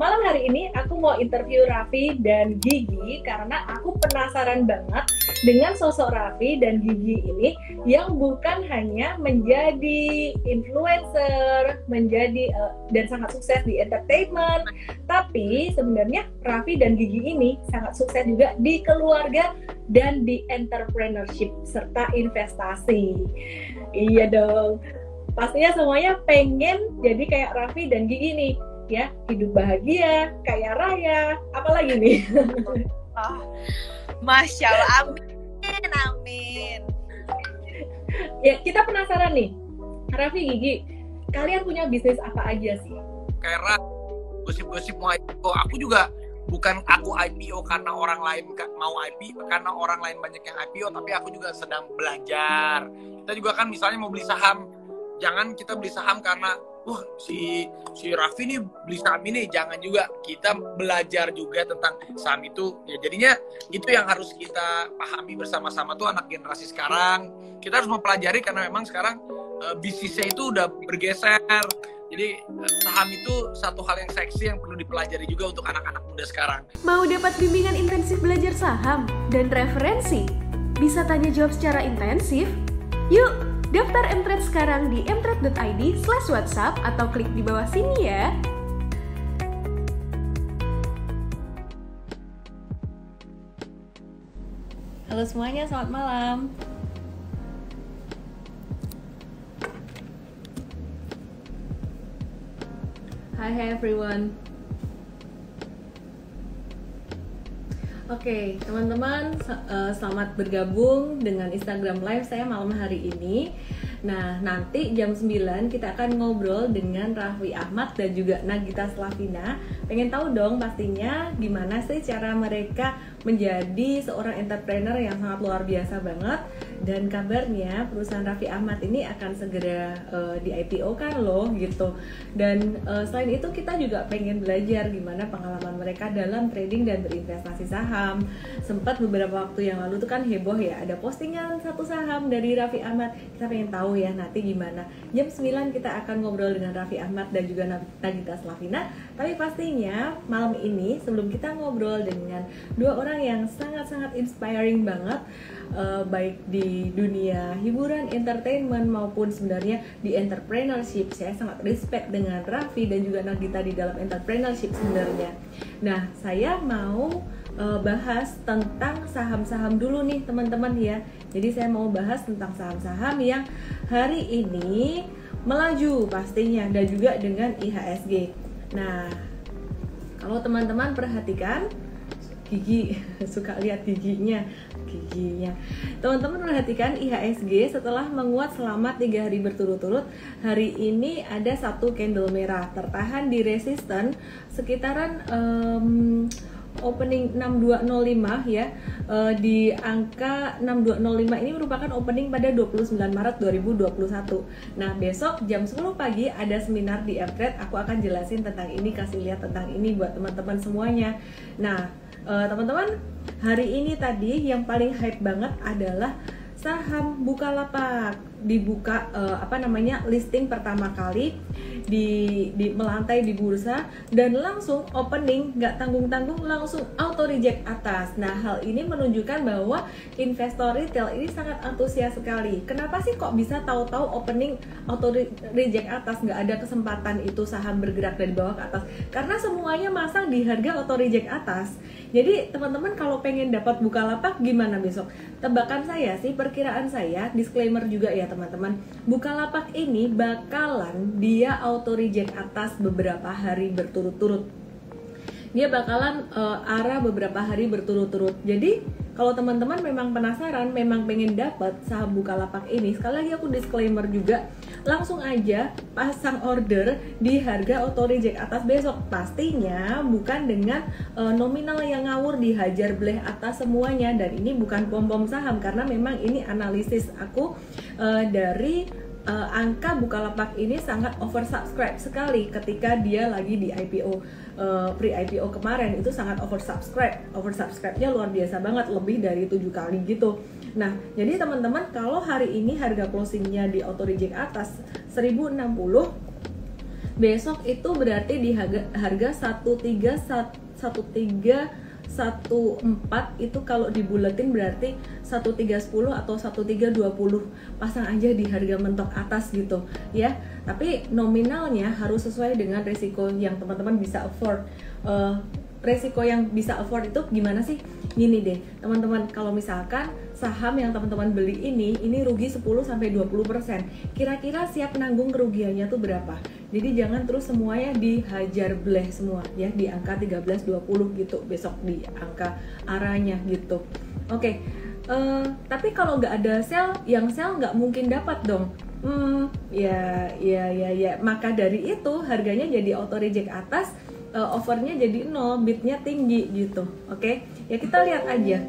Malam hari ini aku mau interview Raffi dan Gigi karena aku penasaran banget dengan sosok Raffi dan Gigi ini yang bukan hanya menjadi influencer, dan sangat sukses di entertainment, tapi sebenarnya Raffi dan Gigi ini sangat sukses juga di keluarga dan di entrepreneurship serta investasi. Iya dong. Pastinya semuanya pengen jadi kayak Raffi dan Gigi nih. Ya, hidup bahagia, kaya raya, apalagi nih? Oh, Masya Allah, amin, amin. Ya, kita penasaran nih, Raffi, Gigi, kalian punya bisnis apa aja sih? Karena gosip-gosip mau IPO, aku juga bukan aku IPO karena orang lain mau IPO, karena orang lain banyak yang IPO, tapi aku juga sedang belajar. Kita juga kan misalnya mau beli saham, jangan kita beli saham karena si Raffi nih beli saham ini, jangan juga, kita belajar juga tentang saham itu. Ya jadinya itu yang harus kita pahami bersama-sama tuh anak generasi sekarang. Kita harus mempelajari karena memang sekarang bisnisnya itu udah bergeser. Jadi saham itu satu hal yang seksi yang perlu dipelajari juga untuk anak-anak muda sekarang. Mau dapat bimbingan intensif belajar saham dan referensi? Bisa tanya jawab secara intensif? Yuk! Daftar Mtrade sekarang di mtrade.id/whatsapp atau klik di bawah sini ya. Halo semuanya, selamat malam. Hi everyone. Oke, teman-teman, selamat bergabung dengan Instagram Live saya malam hari ini. Nah, nanti jam 9 kita akan ngobrol dengan Raffi Ahmad dan juga Nagita Slavina. Pengen tahu dong pastinya gimana sih cara mereka menjadi seorang entrepreneur yang sangat luar biasa banget. Dan kabarnya perusahaan Raffi Ahmad ini akan segera di IPO kan loh gitu. Dan selain itu kita juga pengen belajar gimana pengalaman mereka dalam trading dan berinvestasi saham. Sempat beberapa waktu yang lalu tuh kan heboh ya, ada postingan satu saham dari Raffi Ahmad. Kita pengen tahu ya nanti gimana. Jam 9 kita akan ngobrol dengan Raffi Ahmad dan juga Nagita Slavina. Tapi pastinya malam ini sebelum kita ngobrol dengan dua orang yang sangat-sangat inspiring banget, baik di dunia hiburan, entertainment maupun sebenarnya di entrepreneurship. Saya sangat respect dengan Raffi dan juga Nagita di dalam entrepreneurship sebenarnya. Nah, saya mau bahas tentang saham-saham dulu nih teman-teman ya. Jadi saya mau bahas tentang saham-saham yang hari ini melaju pastinya dan juga dengan IHSG. Nah, kalau teman-teman perhatikan, Gigi suka lihat giginya. Teman-teman perhatikan IHSG setelah menguat selama 3 hari berturut-turut, hari ini ada satu candle merah tertahan di resisten sekitaran opening 6205 ya, di angka 6205 ini merupakan opening pada 29 Maret 2021. Nah, besok jam 10 pagi ada seminar di Mtrade, aku akan jelasin tentang ini, kasih lihat tentang ini buat teman-teman semuanya. Nah, teman-teman, hari ini tadi yang paling hype banget adalah saham Bukalapak. Dibuka listing pertama kali di melantai di bursa dan langsung opening, nggak tanggung-tanggung, langsung auto reject atas. Nah, hal ini menunjukkan bahwa investor retail ini sangat antusias sekali. Kenapa sih kok bisa tahu-tahu opening auto reject atas, nggak ada kesempatan itu saham bergerak dari bawah ke atas? Karena semuanya masang di harga auto reject atas. Jadi teman-teman kalau pengen dapat Bukalapak gimana besok? Tebakan saya sih, perkiraan saya, disclaimer juga ya teman-teman, Bukalapak ini bakalan dia auto reject atas beberapa hari berturut-turut. Dia bakalan arah beberapa hari berturut-turut. Jadi kalau teman-teman memang penasaran, memang pengen dapat saham Bukalapak ini, sekali lagi aku disclaimer juga, langsung aja pasang order di harga auto reject atas besok. Pastinya bukan dengan nominal yang ngawur dihajar beleh atas semuanya. Dan ini bukan bom-bom saham, karena memang ini analisis aku dari angka Bukalapak ini sangat oversubscribe sekali ketika dia lagi di IPO. Pre-IPO kemarin itu sangat oversubscribe-nya luar biasa banget, lebih dari 7 kali gitu. Nah, jadi teman-teman, kalau hari ini harga closingnya di auto reject atas 1060. Besok itu berarti di harga 1314 itu kalau dibuletin berarti 1310 atau 1320. Pasang aja di harga mentok atas gitu ya. Tapi nominalnya harus sesuai dengan resiko yang teman-teman bisa afford. Resiko yang bisa afford itu gimana sih? Gini deh, teman-teman, kalau misalkan saham yang teman-teman beli ini rugi 10-20%. Kira-kira siap nanggung kerugiannya tuh berapa? Jadi jangan terus semuanya dihajar bleh semua ya di angka 13-20 gitu, besok di angka arahnya gitu. Oke. Tapi kalau nggak ada sell, yang sell nggak mungkin dapat dong. Ya. Maka dari itu harganya jadi auto reject atas, offernya jadi 0, bidnya tinggi gitu. Oke, ya kita lihat aja.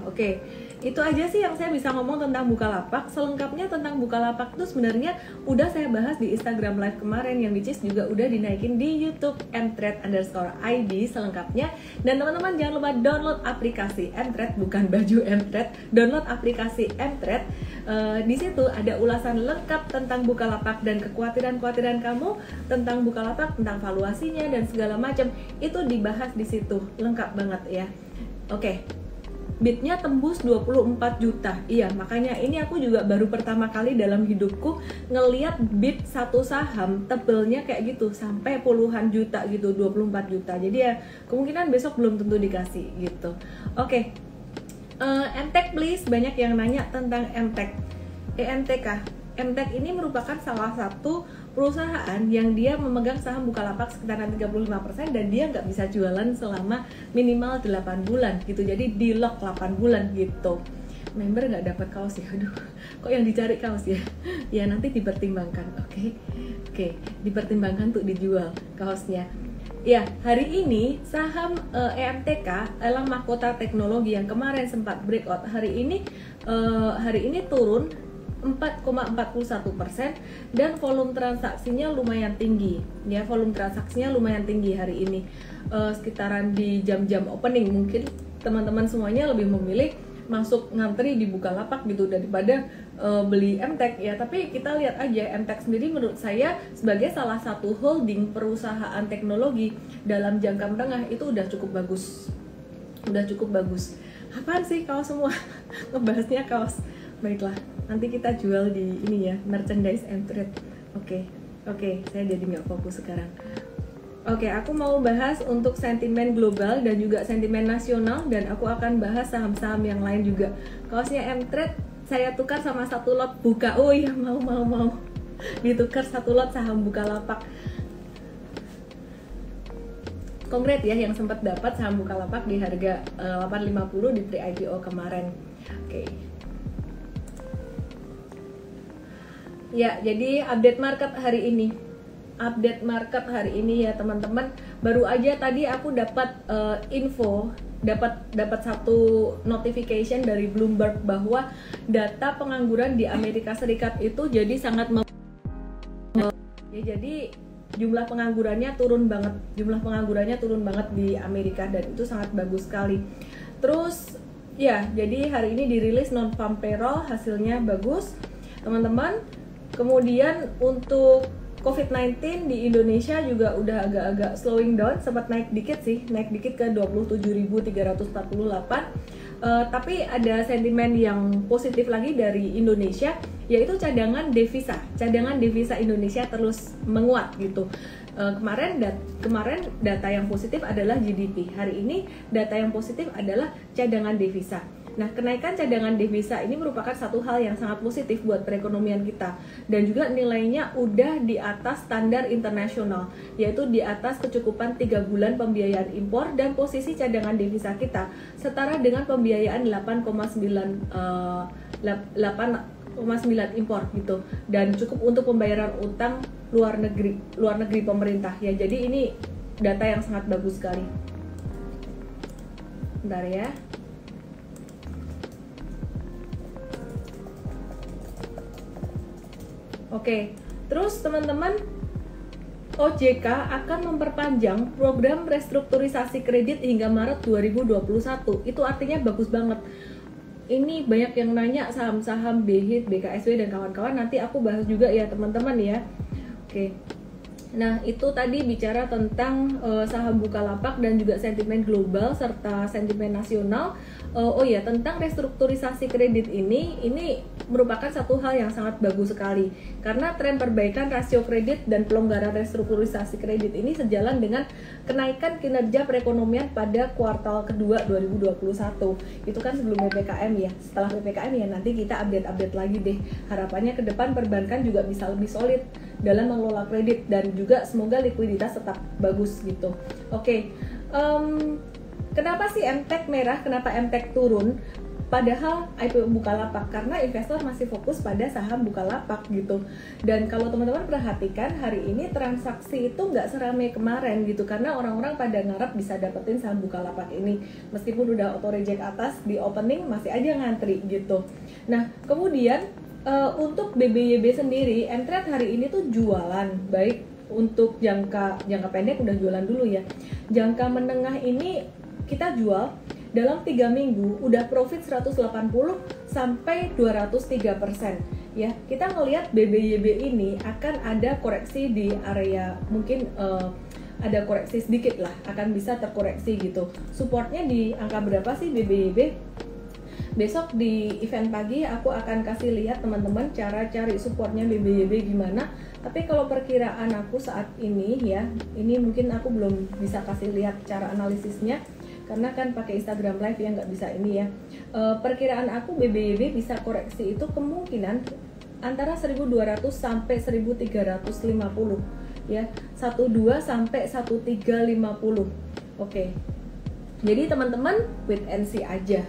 Oke. Itu aja sih yang saya bisa ngomong tentang Bukalapak. Selengkapnya tentang Bukalapak itu sebenarnya udah saya bahas di Instagram Live kemarin, yang which is juga udah dinaikin di YouTube mtrade_id selengkapnya. Dan teman-teman jangan lupa download aplikasi mtrade, bukan baju mtrade, download aplikasi mtrade. Di situ ada ulasan lengkap tentang Bukalapak dan kekhawatiran kamu tentang Bukalapak, tentang valuasinya dan segala macam itu dibahas di situ, lengkap banget ya. Oke. Bidnya tembus 24 juta. Iya, makanya ini aku juga baru pertama kali dalam hidupku ngeliat bid satu saham tebelnya kayak gitu sampai puluhan juta gitu, 24 juta. Jadi ya kemungkinan besok belum tentu dikasih gitu. Oke. MTEK please, banyak yang nanya tentang MTEK. EMTK. MTEK ini merupakan salah satu perusahaan yang dia memegang saham Bukalapak sekitaran 35% dan dia nggak bisa jualan selama minimal 8 bulan gitu. Jadi di lock 8 bulan gitu. Member nggak dapat kaos ya, aduh, kok yang dicari kaos ya? Ya nanti dipertimbangkan, oke, dipertimbangkan untuk dijual kaosnya. Ya, hari ini saham EMTK, Elang Mahkota Teknologi yang kemarin sempat breakout, hari ini turun 4,41% dan volume transaksinya lumayan tinggi ya, hari ini, sekitaran di jam-jam opening. Mungkin teman-teman semuanya lebih memilih masuk ngantri di Bukalapak gitu daripada beli MTEK ya. Tapi kita lihat aja, MTEK sendiri menurut saya sebagai salah satu holding perusahaan teknologi dalam jangka menengah itu udah cukup bagus. Apaan sih kaos semua? Ngebahasnya kaos. Baiklah, nanti kita jual di ini ya, merchandise MTrade. Oke, saya jadi nggak fokus sekarang. Oke, aku mau bahas untuk sentimen global dan juga sentimen nasional, dan aku akan bahas saham-saham yang lain juga. Kaosnya MTrade saya tukar sama satu lot buka. Oh iya, mau ditukar satu lot saham Bukalapak. Kongret ya yang sempat dapat saham Bukalapak di harga 850 di pre-IPO kemarin. Oke. Ya, jadi update market hari ini ya teman-teman. Baru aja tadi aku dapat info, dapat satu notification dari Bloomberg bahwa data pengangguran di Amerika Serikat itu jadi sangat ya, jadi jumlah penganggurannya turun banget di Amerika, dan itu sangat bagus sekali. Terus ya, jadi hari ini dirilis non-farm payroll, hasilnya bagus teman-teman. Kemudian untuk COVID-19 di Indonesia juga udah agak-agak slowing down, sempat naik dikit ke 27.348. Tapi ada sentimen yang positif lagi dari Indonesia, yaitu cadangan devisa Indonesia terus menguat gitu. Kemarin data yang positif adalah GDP, hari ini data yang positif adalah cadangan devisa. Nah, kenaikan cadangan devisa ini merupakan satu hal yang sangat positif buat perekonomian kita, dan juga nilainya udah di atas standar internasional, yaitu di atas kecukupan 3 bulan pembiayaan impor, dan posisi cadangan devisa kita setara dengan pembiayaan 8,9 impor gitu, dan cukup untuk pembayaran utang luar negeri pemerintah ya. Jadi ini data yang sangat bagus sekali. Bentar ya. Oke, terus teman-teman, OJK akan memperpanjang program restrukturisasi kredit hingga Maret 2021. Itu artinya bagus banget. ini banyak yang nanya saham-saham BHIT, BKSW dan kawan-kawan, nanti aku bahas juga ya teman-teman ya. Oke. Nah, itu tadi bicara tentang saham Bukalapak dan juga sentimen global serta sentimen nasional. Oh ya, tentang restrukturisasi kredit ini merupakan satu hal yang sangat bagus sekali karena tren perbaikan rasio kredit dan pelonggaran restrukturisasi kredit ini sejalan dengan kenaikan kinerja perekonomian pada kuartal kedua 2021. Itu kan sebelum PPKM ya. Setelah PPKM ya nanti kita update lagi deh. Harapannya ke depan perbankan juga bisa lebih solid dalam mengelola kredit dan juga semoga likuiditas tetap bagus gitu. Oke. Kenapa sih MTEK merah? Kenapa MTEK turun? Padahal IPO Bukalapak, karena investor masih fokus pada saham Bukalapak gitu. Dan kalau teman-teman perhatikan hari ini transaksi itu nggak seramai kemarin gitu, karena orang-orang pada ngarep bisa dapetin saham Bukalapak ini. Meskipun udah auto reject atas di opening masih aja ngantri gitu. Nah kemudian untuk BBYB sendiri, MTrade hari ini tuh jualan baik untuk jangka pendek udah jualan dulu ya. Jangka menengah ini kita jual dalam 3 minggu udah profit 180 sampai 203% ya. Kita ngelihat BBYB ini akan ada koreksi di area mungkin ada koreksi sedikit lah, akan bisa terkoreksi gitu. Supportnya di angka berapa sih BBYB? Besok di event pagi aku akan kasih lihat teman-teman cara cari supportnya BBYB gimana. Tapi kalau perkiraan aku saat ini ya, ini mungkin aku belum bisa kasih lihat cara analisisnya karena kan pakai Instagram Live ya, nggak bisa ini ya. Perkiraan aku BBYB bisa koreksi itu kemungkinan antara 1200 sampai 1350 ya, 12 sampai 1350. Oke. Jadi teman-teman wait and see aja.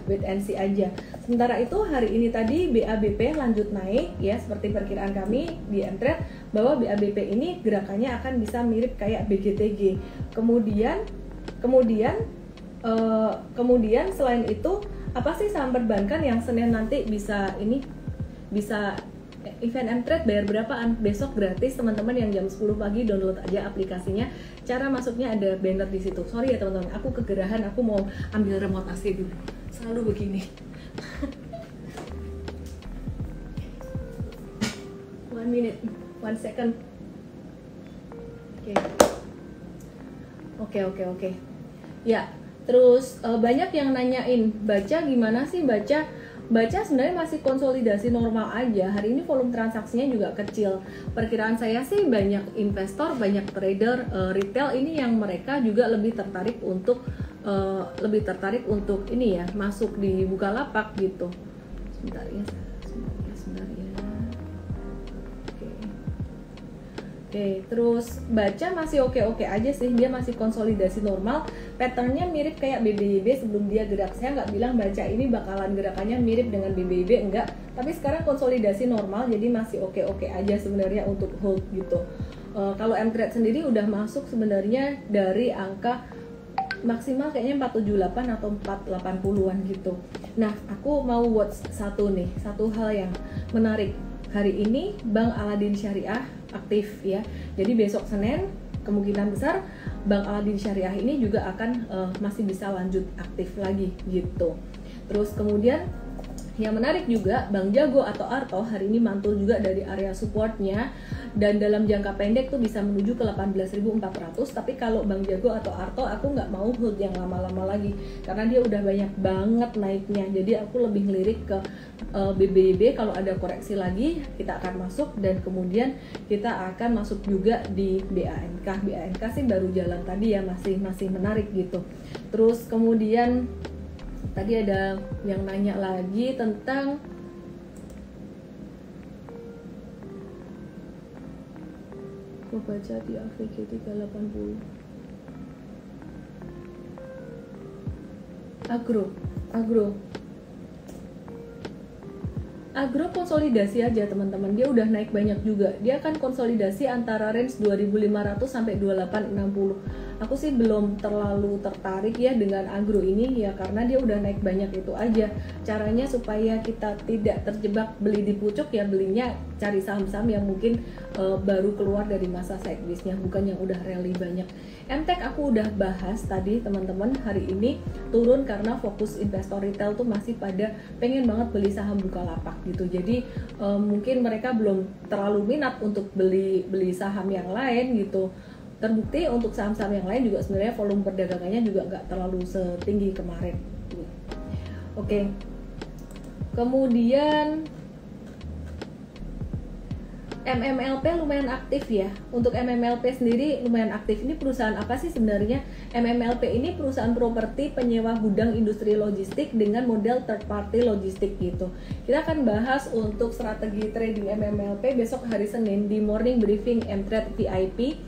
Sementara itu hari ini tadi BABP lanjut naik ya, seperti perkiraan kami di MTrade bahwa BABP ini gerakannya akan bisa mirip kayak BGTG. Kemudian selain itu apa sih saham perbankan yang Senin nanti bisa event MTrade bayar berapaan? Besok gratis teman-teman, yang jam 10 pagi download aja aplikasinya. Cara masuknya ada banner di situ. Sorry ya teman-teman, aku kegerahan, aku mau ambil remote AC dulu. Selalu begini. 1 minute, 1 second. Oke. Ya, terus banyak yang nanyain baca gimana sih baca sebenarnya masih konsolidasi normal aja. Hari ini volume transaksinya juga kecil. Perkiraan saya sih banyak investor, banyak trader retail ini yang mereka juga lebih tertarik untuk ini ya, masuk di Bukalapak gitu. Sebentar ya. Oke, terus baca masih oke aja sih, dia masih konsolidasi normal. Patternnya mirip kayak BBYB sebelum dia gerak. Saya nggak bilang baca ini bakalan gerakannya mirip dengan BBYB, enggak. Tapi sekarang konsolidasi normal, jadi masih oke aja sebenarnya untuk hold gitu. Kalau MTrade sendiri udah masuk sebenarnya dari angka maksimal kayaknya 478 atau 480-an gitu. Nah, aku mau watch satu hal yang menarik. Hari ini Bank Aladin Syariah aktif ya. Jadi besok Senin kemungkinan besar Bank Aladin Syariah ini juga akan masih bisa lanjut aktif lagi gitu. Terus kemudian yang menarik juga Bank Jago atau Arto hari ini mantul juga dari area supportnya, dan dalam jangka pendek tuh bisa menuju ke 18.400. Tapi kalau Bank Jago atau Arto aku nggak mau hold yang lama-lama lagi karena dia udah banyak banget naiknya. Jadi aku lebih ngelirik ke BBYB. Kalau ada koreksi lagi kita akan masuk, dan kemudian kita akan masuk juga di BANK sih baru jalan tadi ya, masih menarik gitu. Terus kemudian tadi ada yang nanya lagi tentang aku baca di AVG 380 Agro konsolidasi aja teman-teman, dia udah naik banyak juga. Dia akan konsolidasi antara range 2.500 sampai 2860. aku sih belum terlalu tertarik ya dengan agro ini ya, karena dia udah naik banyak itu aja. Caranya supaya kita tidak terjebak beli di pucuk ya, belinya cari saham-saham yang mungkin baru keluar dari masa sideways-nya, bukan yang udah rally banyak. MTEK aku udah bahas tadi teman-teman, hari ini turun karena fokus investor retail tuh masih pada pengen banget beli saham Bukalapak gitu. Jadi mungkin mereka belum terlalu minat untuk beli saham yang lain gitu. Terbukti untuk saham-saham yang lain juga sebenarnya volume perdagangannya juga nggak terlalu setinggi kemarin. Oke. Kemudian MMLP lumayan aktif ya. Untuk MMLP sendiri lumayan aktif. Ini perusahaan apa sih sebenarnya? MMLP ini perusahaan properti penyewa gudang industri logistik dengan model third party logistik gitu. Kita akan bahas untuk strategi trading MMLP besok hari Senin di morning briefing Mtrade VIP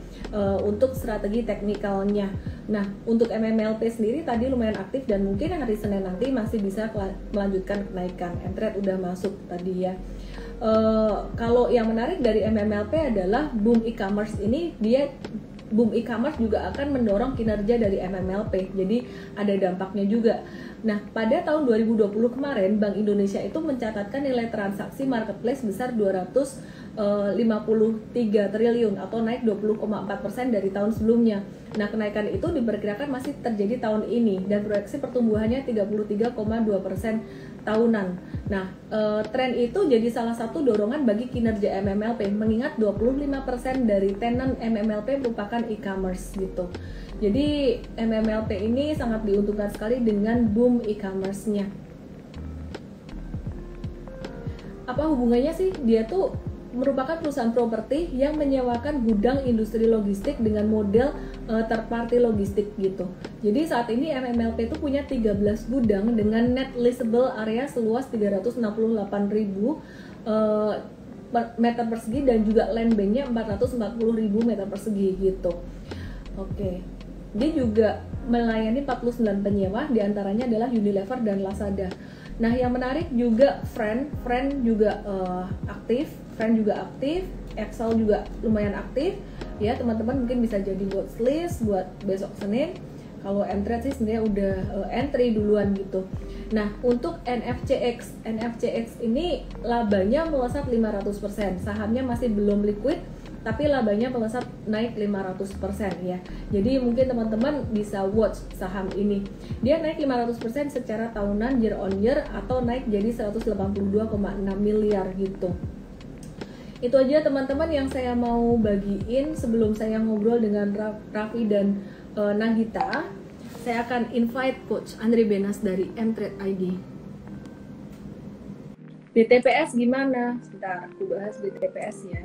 untuk strategi teknikalnya. Nah, untuk MMLP sendiri tadi lumayan aktif dan mungkin hari Senin nanti masih bisa melanjutkan kenaikan. Mtrade udah masuk tadi ya. Kalau yang menarik dari MMLP adalah boom e-commerce ini, boom e-commerce juga akan mendorong kinerja dari MMLP, jadi ada dampaknya juga. Nah, pada tahun 2020 kemarin Bank Indonesia itu mencatatkan nilai transaksi marketplace besar 253 triliun atau naik 20,4% dari tahun sebelumnya. Nah, kenaikan itu diperkirakan masih terjadi tahun ini dan proyeksi pertumbuhannya 33,2% tahunan. Nah, tren itu jadi salah satu dorongan bagi kinerja MMLP, mengingat 25% dari tenan MMLP merupakan e-commerce gitu. Jadi MMLP ini sangat diuntungkan sekali dengan boom e-commerce-nya. Apa hubungannya sih? Dia tuh merupakan perusahaan properti yang menyewakan gudang industri logistik dengan model third party logistik gitu. Jadi saat ini MMLP itu punya 13 gudang dengan net leasable area seluas 368.000 meter persegi dan juga land banknya 440.000 meter persegi gitu. Oke. Dia juga melayani 49 penyewa, diantaranya adalah Unilever dan Lazada. Nah, yang menarik juga Friend juga aktif, Excel juga lumayan aktif. Ya, teman-teman mungkin bisa jadi watchlist buat besok Senin. Kalau Mtrade sih sebenarnya udah entry duluan gitu. Nah, untuk NFCX ini labanya melesat 500%. Sahamnya masih belum liquid, tapi labanya melesat naik 500% ya. Jadi mungkin teman-teman bisa watch saham ini. Dia naik 500% secara tahunan year on year atau naik jadi 182,6 miliar gitu. Itu aja teman-teman yang saya mau bagiin sebelum saya ngobrol dengan Raffi dan Nagita. Saya akan invite Coach Andre Benas dari Mtrade ID. BTPS gimana? Sebentar, aku bahas BTPS ya.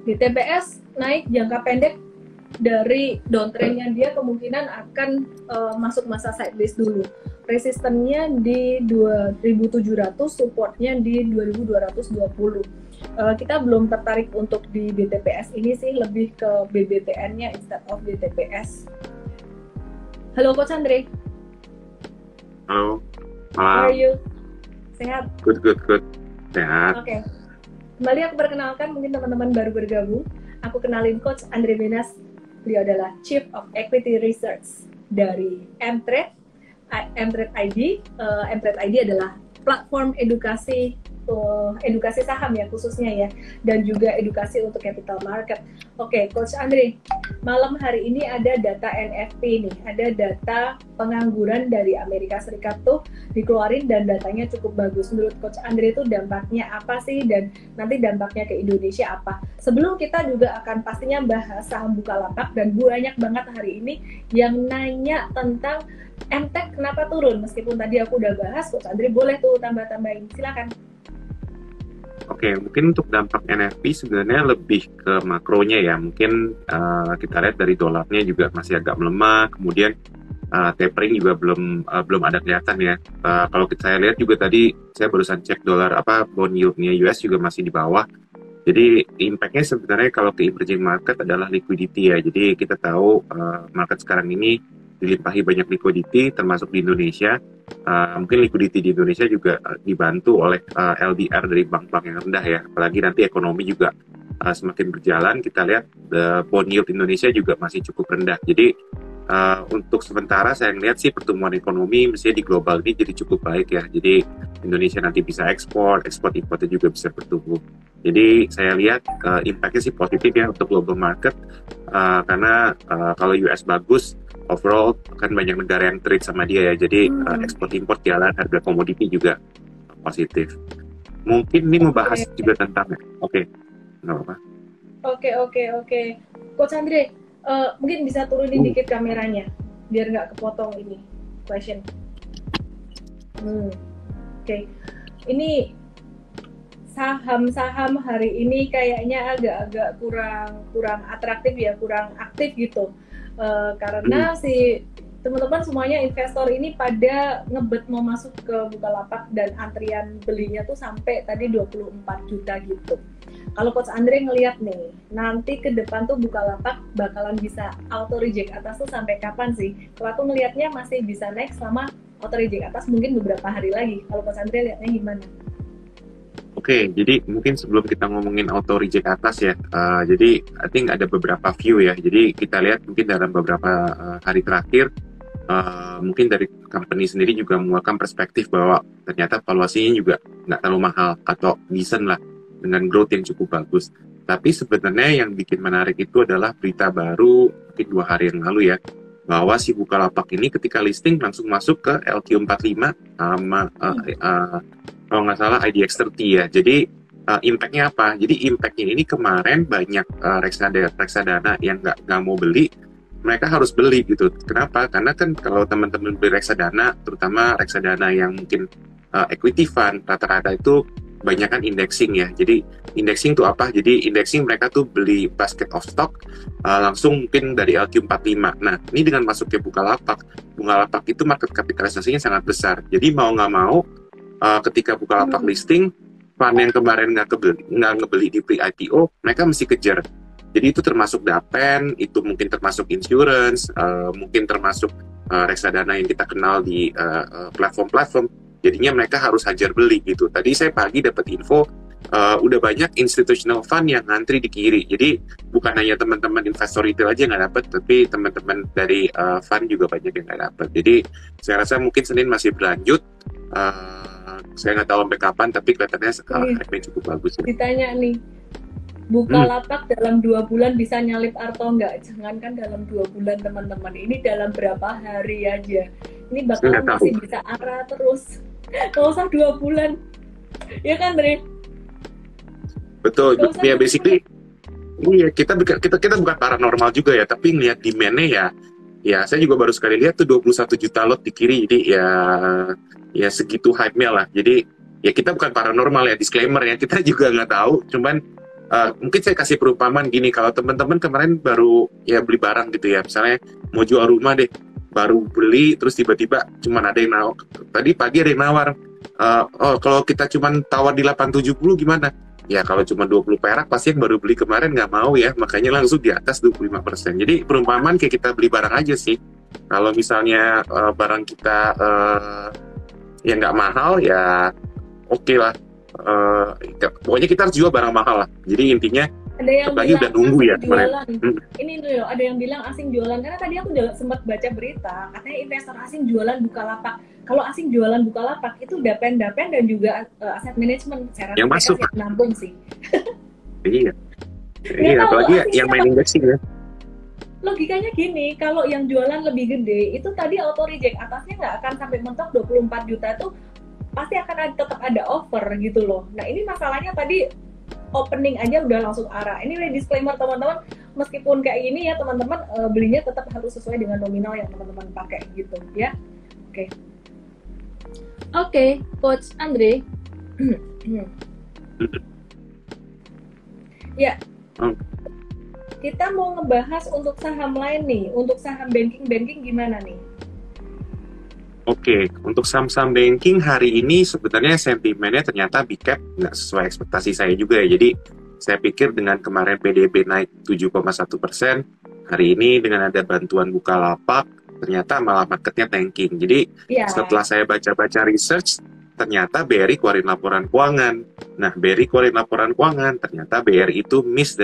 BTPS naik jangka pendek dari downtrendnya dia kemungkinan akan masuk masa sideways dulu. Resistennya di 2.700, supportnya di 2.220. Kita belum tertarik untuk di BTPS ini sih, lebih ke BBTN-nya instead of BTPS. Halo Coach Andre. Halo, How are malam. you? Sehat? Good. Sehat. Oke. Kembali aku perkenalkan, mungkin teman-teman baru bergabung. Aku kenalin Coach Andre Benas. Beliau adalah Chief of Equity Research dari Mtrade ID. Mtrade ID adalah platform edukasi saham ya khususnya ya, dan juga edukasi untuk capital market. Oke, Coach Andre, malam hari ini ada data NFP nih, ada data pengangguran dari Amerika Serikat tuh dikeluarin dan datanya cukup bagus. Menurut Coach Andre itu dampaknya apa sih, dan nanti dampaknya ke Indonesia apa? Sebelum kita juga akan pastinya bahas saham Bukalapak, dan banyak banget hari ini yang nanya tentang MTEK kenapa turun, meskipun tadi aku udah bahas. Coach Andre boleh tuh tambah-tambahin, silakan. Oke, mungkin untuk dampak NFP sebenarnya lebih ke makronya ya. Mungkin kita lihat dari dolarnya juga masih agak melemah, kemudian tapering juga belum ada kelihatan ya. Kalau saya lihat juga tadi saya barusan cek dolar bond yield-nya US juga masih di bawah. Jadi impact-nya sebenarnya kalau ke emerging market adalah liquidity ya. Jadi kita tahu market sekarang ini dilimpahi banyak liquidity, termasuk di Indonesia. Mungkin liquidity di Indonesia juga dibantu oleh LDR dari bank-bank yang rendah ya. Apalagi nanti ekonomi juga semakin berjalan, kita lihat bond yield Indonesia juga masih cukup rendah. Jadi untuk sementara saya lihat sih pertumbuhan ekonomi mestinya di global ini jadi cukup baik ya. Jadi Indonesia nanti bisa ekspor importnya juga bisa bertumbuh. Jadi saya lihat impact-nya sih positif ya untuk global market, karena kalau US bagus, overall kan banyak negara yang trade sama dia ya. Jadi ekspor import jalan, harga komoditi juga positif. Mungkin ini mau bahas juga tentang Oke, nggak apa-apa. Oke. Coach Andre, mungkin bisa turunin dikit kameranya biar nggak kepotong ini question. Oke. Ini saham-saham hari ini kayaknya agak-agak kurang atraktif ya, kurang aktif gitu. Karena si teman-teman semuanya investor ini pada ngebet mau masuk ke Bukalapak dan antrian belinya tuh sampai tadi 24 juta gitu. Kalau Coach Andre ngelihat nih, nanti ke depan tuh Bukalapak bakalan bisa auto reject atas tuh sampai kapan sih? Kalau aku ngelihatnya masih bisa naik selama auto reject atas mungkin beberapa hari lagi. Kalau Coach Andre lihatnya gimana? Oke, jadi mungkin sebelum kita ngomongin auto reject atas ya, jadi I think ada beberapa view ya. Jadi kita lihat mungkin dalam beberapa hari terakhir, mungkin dari company sendiri juga mengeluarkan perspektif bahwa ternyata valuasinya juga nggak terlalu mahal atau decent lah dengan growth yang cukup bagus. Tapi sebenarnya yang bikin menarik itu adalah berita baru mungkin 2 hari yang lalu ya, bahwa si Bukalapak ini ketika listing langsung masuk ke LQ45 sama kalau nggak salah IDX30 ya. Jadi impact-nya apa? Jadi impact-nya ini kemarin banyak reksadana yang nggak mau beli, mereka harus beli gitu. Kenapa? Karena kan kalau teman-teman beli reksadana, terutama reksadana yang mungkin equity fund, rata-rata itu banyak kan indexing ya. Jadi indexing itu apa? Jadi indexing mereka tuh beli basket of stock langsung mungkin dari LQ45. Nah, ini dengan masuknya Bukalapak itu market kapitalisasinya sangat besar. Jadi mau nggak mau ketika Bukalapak listing, fund yang kemarin nggak ngebeli di pre-IPO, mereka mesti kejar. Jadi itu termasuk Dapen, itu mungkin termasuk insurance, mungkin termasuk reksadana yang kita kenal di platform-platform. Jadinya mereka harus hajar beli gitu. Tadi saya pagi dapat info, udah banyak institutional fund yang ngantri di kiri. Jadi bukan hanya teman-teman investor retail aja nggak dapat, tapi teman-teman dari fund juga banyak yang nggak dapat. Jadi saya rasa mungkin Senin masih berlanjut. Saya nggak tahu sampai kapan, tapi kelihatannya hype-nya cukup bagus. Ya. Ditanya nih, Bukalapak dalam 2 bulan bisa nyalip Arto nggak? Jangankan dalam 2 bulan teman-teman, ini dalam berapa hari aja. Ini bakalan masih bisa arah terus. Nggak usah 2 bulan. Ya kan, Dre? Betul. Ya basically, iya kita bukan paranormal juga ya, tapi ngelihat demand-nya ya saya juga baru sekali lihat tuh 21 juta lot di kiri. Jadi ya segitu hype-nya lah. Jadi ya kita bukan paranormal ya, disclaimer ya, kita juga nggak tahu. Cuman mungkin saya kasih perumpamaan gini, kalau teman-teman kemarin baru ya beli barang gitu ya, misalnya mau jual rumah deh, baru beli terus tiba-tiba cuman ada yang nawar, tadi pagi ada yang nawar, kalau kita cuman tawar di 870 gimana? Ya kalau cuma 20 perak pasti yang baru beli kemarin nggak mau ya, makanya langsung di atas 25%. Jadi perumpamaan kayak kita beli barang aja sih. Kalau misalnya barang kita yang nggak mahal ya oke lah. Pokoknya kita harus jual barang mahal lah. Jadi intinya ada yang lagi udah nunggu ya kemarin. Ini loh, ada yang bilang asing jualan, karena tadi aku udah sempat baca berita katanya investor asing jualan Bukalapak. Kalau asing jualan Bukalapak itu Dapen dan juga aset manajemen. Saya rasa yang masuk nampung sih. Iya. Iya, apalagi yang main indexing ya. Logikanya gini, kalau yang jualan lebih gede itu tadi auto reject atasnya nggak akan sampai mentok 24 juta tuh, pasti akan tetap ada offer gitu loh. Nah ini masalahnya tadi opening aja udah langsung arah. Ini disclaimer teman-teman, meskipun kayak gini ya teman-teman, belinya tetap harus sesuai dengan nominal yang teman-teman pakai gitu ya. Oke, Coach Andre. Ya. Kita mau ngebahas untuk saham lain nih, untuk saham banking gimana nih? Oke, untuk saham-saham banking hari ini sebenarnya sentimennya ternyata big cap nggak sesuai ekspektasi saya juga ya. Jadi saya pikir dengan kemarin PDB naik 7,1%, hari ini dengan ada bantuan Bukalapak, ternyata malah marketnya tanking. Jadi setelah saya baca-baca research, ternyata BRI keluarin laporan keuangan. Nah, BRI keluarin laporan keuangan, ternyata BRI itu miss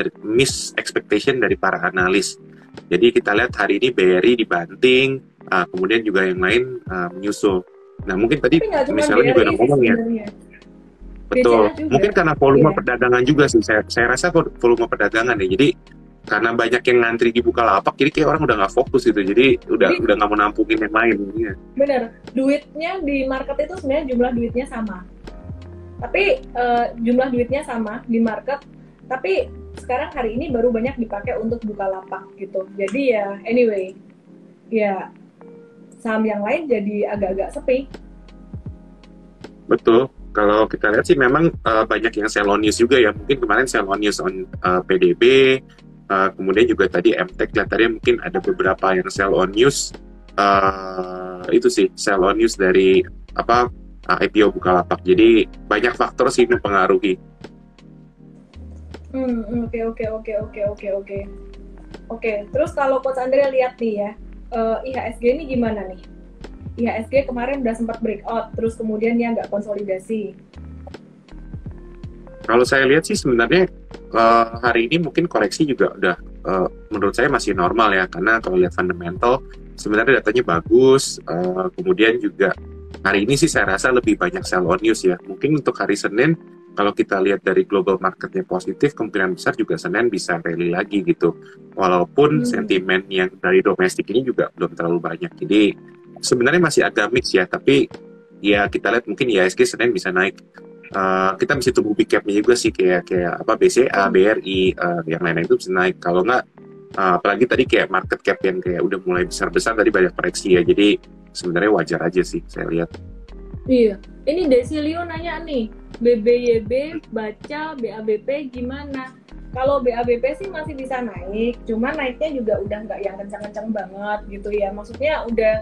expectation dari para analis. Jadi kita lihat hari ini BRI dibanting, kemudian juga yang lain menyusul. Nah, mungkin tadi Tapi nggak cuma misalnya juga BRI udah sih ngomong ya. sebenarnya. Betul. BCA juga. Mungkin karena volume Iya. perdagangan juga sih. Saya rasa volume perdagangan ya. Jadi karena banyak yang ngantri di Bukalapak, jadi kayak orang udah nggak fokus gitu. Jadi udah nggak mau nampungin yang lain. Ya. Bener, duitnya di market itu sebenarnya jumlah duitnya sama. Tapi jumlah duitnya sama di market, tapi sekarang hari ini baru banyak dipakai untuk Bukalapak gitu. Jadi ya anyway, ya saham yang lain jadi agak-agak sepi. Betul. Kalau kita lihat sih memang banyak yang sell on news juga ya. Mungkin kemarin sell on news on PDB, kemudian juga tadi MTech kelihatannya mungkin ada beberapa yang sell on news. Itu sih sell on news dari IPO Bukalapak. Jadi banyak faktor sih mempengaruhi. Oke. Terus kalau Coach Andre lihat nih ya, IHSG ini gimana nih? IHSG kemarin udah sempat breakout, terus kemudian dia nggak konsolidasi. Kalau saya lihat sih sebenarnya hari ini mungkin koreksi juga udah menurut saya masih normal ya, karena kalau lihat fundamental sebenarnya datanya bagus. Kemudian juga hari ini sih saya rasa lebih banyak sell on news ya. Mungkin untuk hari Senin kalau kita lihat dari global marketnya positif, kemungkinan besar juga Senin bisa rally lagi gitu. Walaupun sentimen yang dari domestik ini juga belum terlalu banyak. Jadi sebenarnya masih agak mix ya, tapi ya kita lihat mungkin IHSG Senin bisa naik. Kita mesti tunggu big cap-nya juga sih, kayak BCA, BRI, yang lain-lain itu bisa naik. Kalau nggak, apalagi tadi kayak market cap yang kayak udah mulai besar-besar tadi banyak koreksi ya, jadi sebenarnya wajar aja sih saya lihat. Iya, ini Desilio nanya nih, BBYB, baca, BABP gimana? Kalau BABP sih masih bisa naik, cuma naiknya juga udah nggak yang kencang-kencang banget gitu ya. Maksudnya udah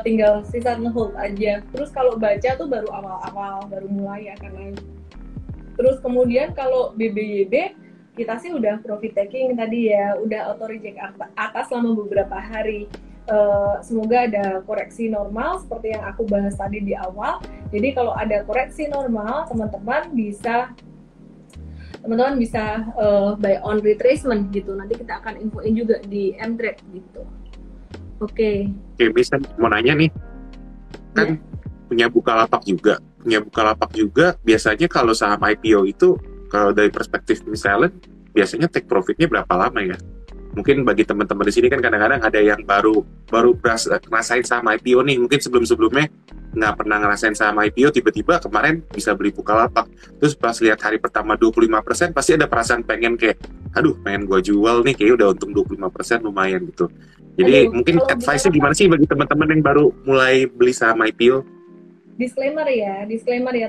tinggal sisa nge-hold aja. Terus kalau baca tuh baru awal-awal, baru mulai akan naik. Terus kemudian kalau BBYB, kita sih udah profit taking tadi ya, udah auto reject atas selama beberapa hari. Semoga ada koreksi normal seperti yang aku bahas tadi di awal. Jadi kalau ada koreksi normal, teman-teman bisa buy on retracement gitu. Nanti kita akan infoin juga di Mtrade gitu. Oke, bisa mau nanya nih, kan punya Bukalapak juga. Biasanya kalau saham IPO itu, kalau dari perspektif misalnya, biasanya take profitnya berapa lama ya? Mungkin bagi teman-teman di sini kan kadang-kadang ada yang baru ngerasain saham IPO nih, mungkin sebelum-sebelumnya nggak pernah ngerasain saham IPO, tiba-tiba kemarin bisa beli Bukalapak. Terus pas lihat hari pertama 25%, pasti ada perasaan pengen kayak, aduh pengen gue jual nih, kayak udah untung 25% lumayan gitu. Jadi mungkin advice-nya gimana sih bagi teman-teman yang baru mulai beli saham IPO? Disclaimer ya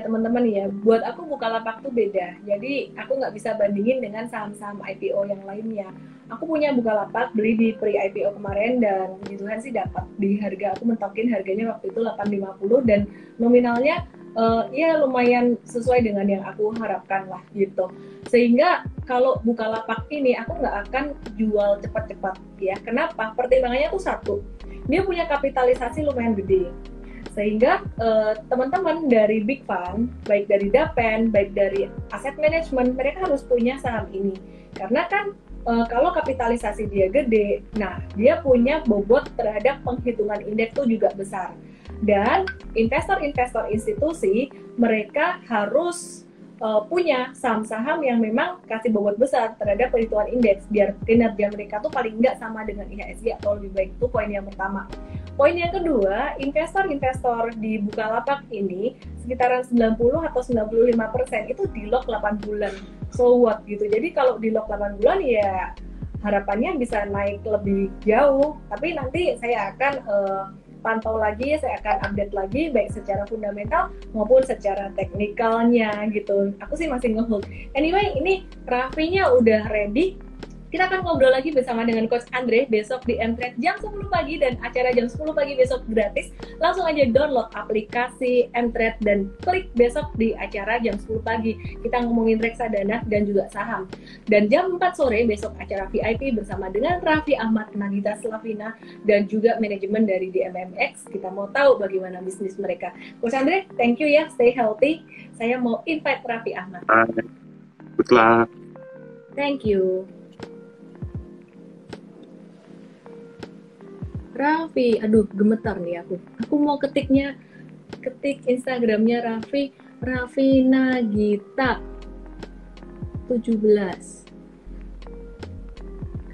teman-teman ya, buat aku Bukalapak tuh beda. Jadi aku nggak bisa bandingin dengan saham-saham IPO yang lainnya. Aku punya Bukalapak, beli di pre-IPO kemarin, dan puji Tuhan sih dapat di harga, aku mentokin harganya waktu itu 850, dan nominalnya ya lumayan sesuai dengan yang aku harapkan lah gitu. Sehingga kalau Bukalapak ini aku nggak akan jual cepat-cepat ya. Kenapa? Pertimbangannya tuh satu, dia punya kapitalisasi lumayan gede. Sehingga teman-teman dari big fund, baik dari Dapen, baik dari asset management, mereka harus punya saham ini. Karena kan kalau kapitalisasi dia gede, nah dia punya bobot terhadap penghitungan indeks itu juga besar. Dan investor-investor institusi, mereka harus punya saham-saham yang memang kasih bobot besar terhadap perhitungan indeks, biar kinerja mereka tuh paling nggak sama dengan IHSG atau lebih baik. Itu poin yang pertama. Poin yang kedua, investor-investor di Bukalapak ini sekitaran 90 atau 95% itu di lock 8 bulan. So what gitu. Jadi kalau di lock 8 bulan ya harapannya bisa naik lebih jauh. Tapi nanti saya akan pantau lagi, saya akan update lagi baik secara fundamental maupun secara teknikalnya gitu. Aku sih masih nge-hold. Anyway, ini Raffinya udah ready. Kita akan ngobrol lagi bersama dengan Coach Andre besok di Mtrade jam 10 pagi dan acara jam 10 pagi besok gratis. Langsung aja download aplikasi Mtrade dan klik besok di acara jam 10 pagi. Kita ngomongin reksadana dan juga saham. Dan jam 4 sore besok acara VIP bersama dengan Raffi Ahmad, Nagita Slavina dan juga manajemen dari DMMX. Kita mau tahu bagaimana bisnis mereka. Coach Andre, thank you ya, stay healthy. Saya mau invite Raffi Ahmad. Good luck. Thank you. Raffi, aduh gemetar nih aku. Aku mau ketik Instagramnya Raffi Nagita 17.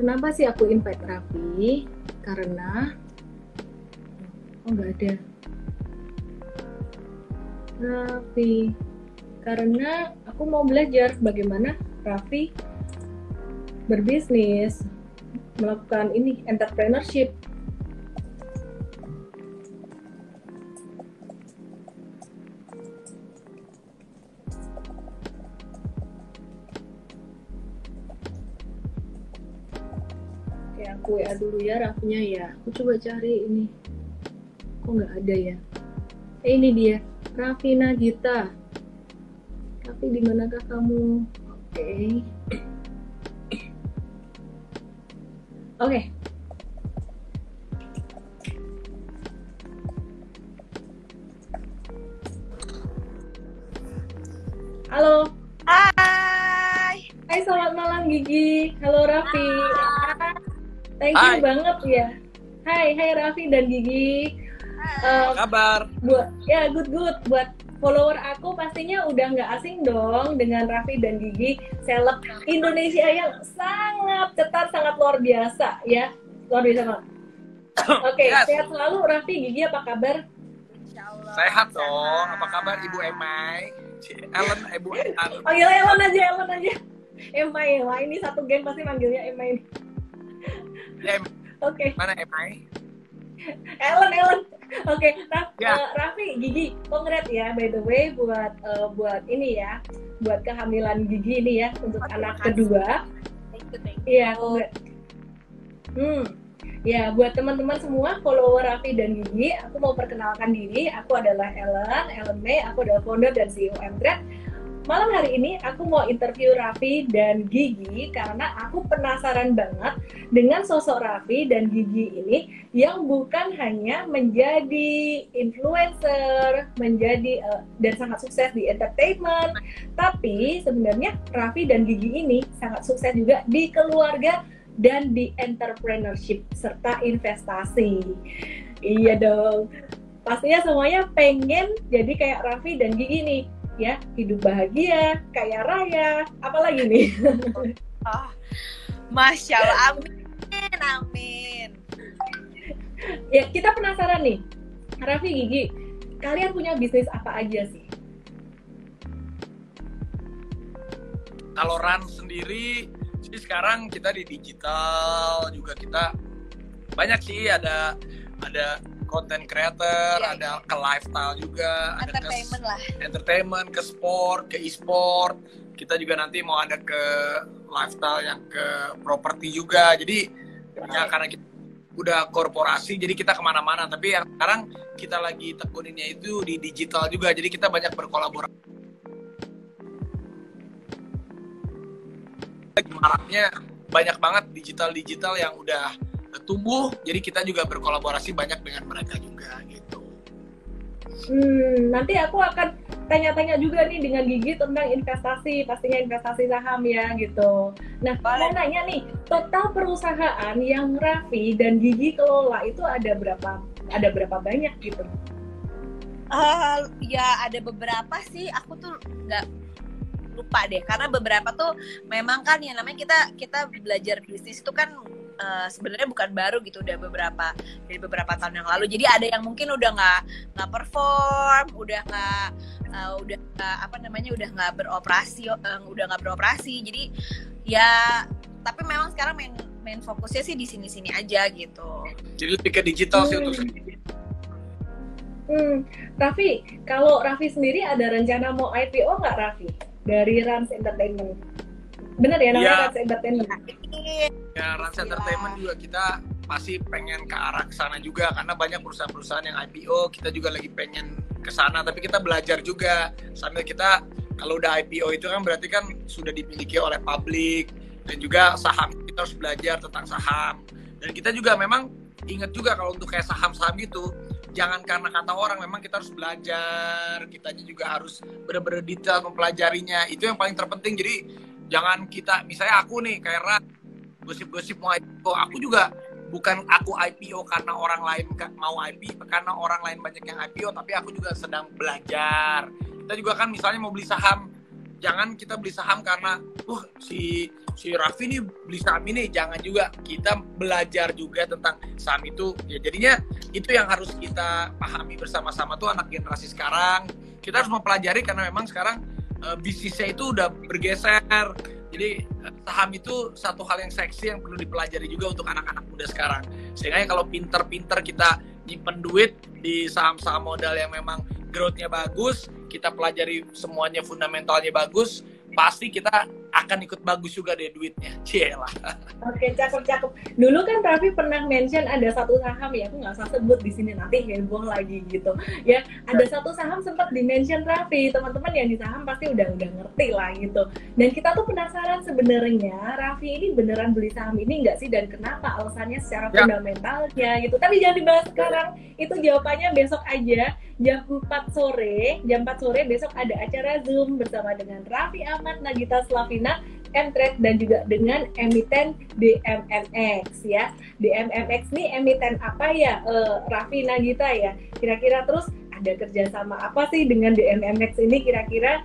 Kenapa sih aku invite Raffi? Karena nggak ada Raffi. Karena aku mau belajar bagaimana Raffi berbisnis, melakukan ini entrepreneurship. Aku WA dulu ya Raffinya ya. Aku coba cari ini. Kok nggak ada ya? Ini dia, Raffi Nagita. Raffi di manakah kamu? Oke. Halo. Hai. Hai, selamat malam Gigi. Halo Raffi. Thank you banget ya. Hai Raffi dan Gigi. Kabar? Good. Buat follower aku pastinya udah nggak asing dong dengan Raffi dan Gigi, seleb Indonesia yang sangat ketat, sangat luar biasa ya. Luar biasa banget. Oke, yes. Sehat selalu Raffi, Gigi apa kabar? Sehat dong. Apa kabar Ibu Emai? Ellen, Ibu Ellen. Panggil Ellen aja. Emai, wah ini satu geng pasti manggilnya Emai. Oke. Mana Emai? Ellen. Oke, Raffi, Gigi, congrats ya by the way buat ini ya, buat kehamilan Gigi ini ya untuk anak kedua. Iya, congrats. Ya, buat teman-teman semua follower Raffi dan Gigi, aku mau perkenalkan diri. Aku adalah Ellen May, aku adalah founder dan CEO Mtrade. Malam hari ini aku mau interview Raffi dan Gigi karena aku penasaran banget dengan sosok Raffi dan Gigi ini yang bukan hanya menjadi influencer, dan sangat sukses di entertainment, tapi sebenarnya Raffi dan Gigi ini sangat sukses juga di keluarga dan di entrepreneurship serta investasi. Iya dong. Pastinya semuanya pengen jadi kayak Raffi dan Gigi nih. Ya, hidup bahagia, kaya raya, apalagi nih? Masya Allah, amin. Ya, kita penasaran nih, Raffi, Gigi, kalian punya bisnis apa aja sih? Kalau Ran sendiri, sih sekarang kita di digital juga kita banyak sih, ada content creator, ada ke lifestyle juga, entertainment ada entertainment, ke sport, ke e-sport. Kita juga nanti mau ada ke lifestyle yang ke properti juga. Jadi ya, karena kita udah korporasi, jadi kita kemana-mana. Tapi yang sekarang kita lagi tekuninnya itu di digital juga. Jadi kita banyak berkolaborasi. Maraknya banyak banget digital yang udah tumbuh, jadi kita juga berkolaborasi banyak dengan mereka juga gitu. Nanti aku akan tanya-tanya juga nih dengan Gigi tentang investasi, pastinya investasi saham ya gitu. Nah, mau nanya nih, total perusahaan yang Raffi dan Gigi kelola itu ada berapa banyak gitu? Ya ada beberapa sih, aku tuh nggak lupa deh, karena beberapa tuh memang kan yang namanya kita belajar bisnis itu kan sebenarnya bukan baru gitu, udah beberapa tahun yang lalu. Jadi ada yang mungkin udah nggak perform, udah nggak beroperasi. Jadi ya, tapi memang sekarang main fokusnya sih di sini aja gitu. Jadi lebih ke digital sih untuk Raffi, kalau Raffi sendiri ada rencana mau IPO nggak Raffi dari Rans Entertainment? Bener ya namanya Iya. Rans Entertainment. Ya, Rans Entertainment juga kita pasti pengen ke arah sana juga karena banyak perusahaan-perusahaan yang IPO, kita juga lagi pengen ke sana, tapi kita belajar juga sambil kita kalau udah IPO itu kan berarti kan sudah dimiliki oleh publik dan juga saham, kita harus belajar tentang saham. Dan kita juga memang ingat juga kalau untuk kayak saham-saham gitu, jangan karena kata orang, memang kita harus belajar, kitanya juga harus benar-benar detail mempelajarinya, itu yang paling terpenting. Jadi jangan kita, misalnya aku nih kayak gosip-gosip mau IPO, aku juga bukan aku IPO karena orang lain mau IPO, karena orang lain banyak yang IPO, tapi aku juga sedang belajar. Kita juga kan misalnya mau beli saham, jangan kita beli saham karena si Raffi nih beli saham ini, jangan juga, kita belajar juga tentang saham itu. Ya jadinya itu yang harus kita pahami bersama-sama tuh anak generasi sekarang. Kita harus mempelajari karena memang sekarang bisnisnya itu udah bergeser. Jadi saham itu satu hal yang seksi yang perlu dipelajari juga untuk anak-anak muda sekarang. Sehingga kalau pinter-pinter kita nyimpen duit di saham-saham modal yang memang growth-nya bagus, kita pelajari semuanya fundamentalnya bagus, pasti kita akan ikut bagus juga deh duitnya. Cielah. Oke, cakep. Dulu kan Raffi pernah mention ada satu saham ya, aku nggak usah sebut di sini nanti heboh lagi gitu. Ya, ada satu saham sempat di-mention Raffi. Teman-teman yang di saham pasti udah ngerti lah gitu. Dan kita tuh penasaran sebenarnya Raffi ini beneran beli saham ini nggak sih, dan kenapa, alasannya secara fundamentalnya gitu. Tapi jangan dibahas sekarang. Itu jawabannya besok aja. Jam 4 sore besok ada acara Zoom bersama dengan Raffi Ahmad, Nagita Slavina, Mtrade, dan juga dengan emiten DMMX ya. DMMX nih emiten apa ya, Raffi, Nagita ya? Kira-kira terus ada kerjasama apa sih dengan DMMX ini kira-kira?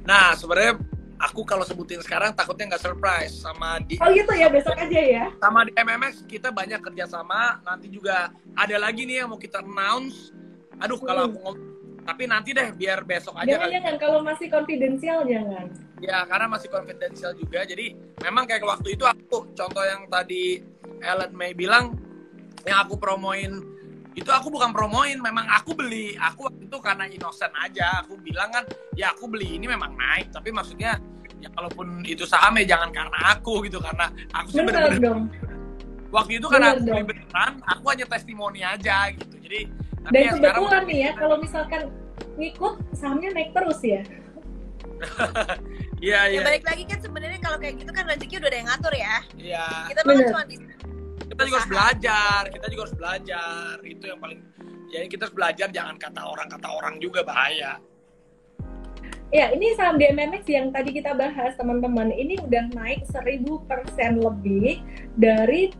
Nah, sebenarnya aku kalau sebutin sekarang takutnya nggak surprise sama di. Oh gitu ya, besok aja ya. Sama di MMX kita banyak kerjasama. Nanti juga ada lagi nih yang mau kita announce. Aduh, kalau aku ngomong, tapi nanti deh biar besok aja. Jangan, kalau masih konfidensial jangan. Ya, karena masih konfidensial juga. Jadi memang kayak waktu itu aku, contoh yang tadi Ellen May bilang, yang aku promoin, itu aku bukan promoin, memang aku beli. Aku waktu itu karena innocent aja. Aku bilang kan, ya aku beli ini memang naik. Tapi maksudnya, ya kalaupun itu saham ya jangan karena aku gitu. Karena aku sih bener-bener dong. Waktu itu karena aku beli beneran, aku hanya testimoni aja gitu. Jadi, dan ya kebetulan nih ya, kalau misalkan ngikut, sahamnya naik terus ya. Iya. Ya balik lagi kan sebenarnya kalau kayak gitu kan rezeki udah ada yang ngatur ya. Iya. Kita mah cuma bisa. Kita juga harus belajar. Itu yang paling. Jadi kita harus belajar, jangan kata orang juga bahaya. Ya, ini saham DMMX yang tadi kita bahas teman-teman, ini udah naik 1000% lebih dari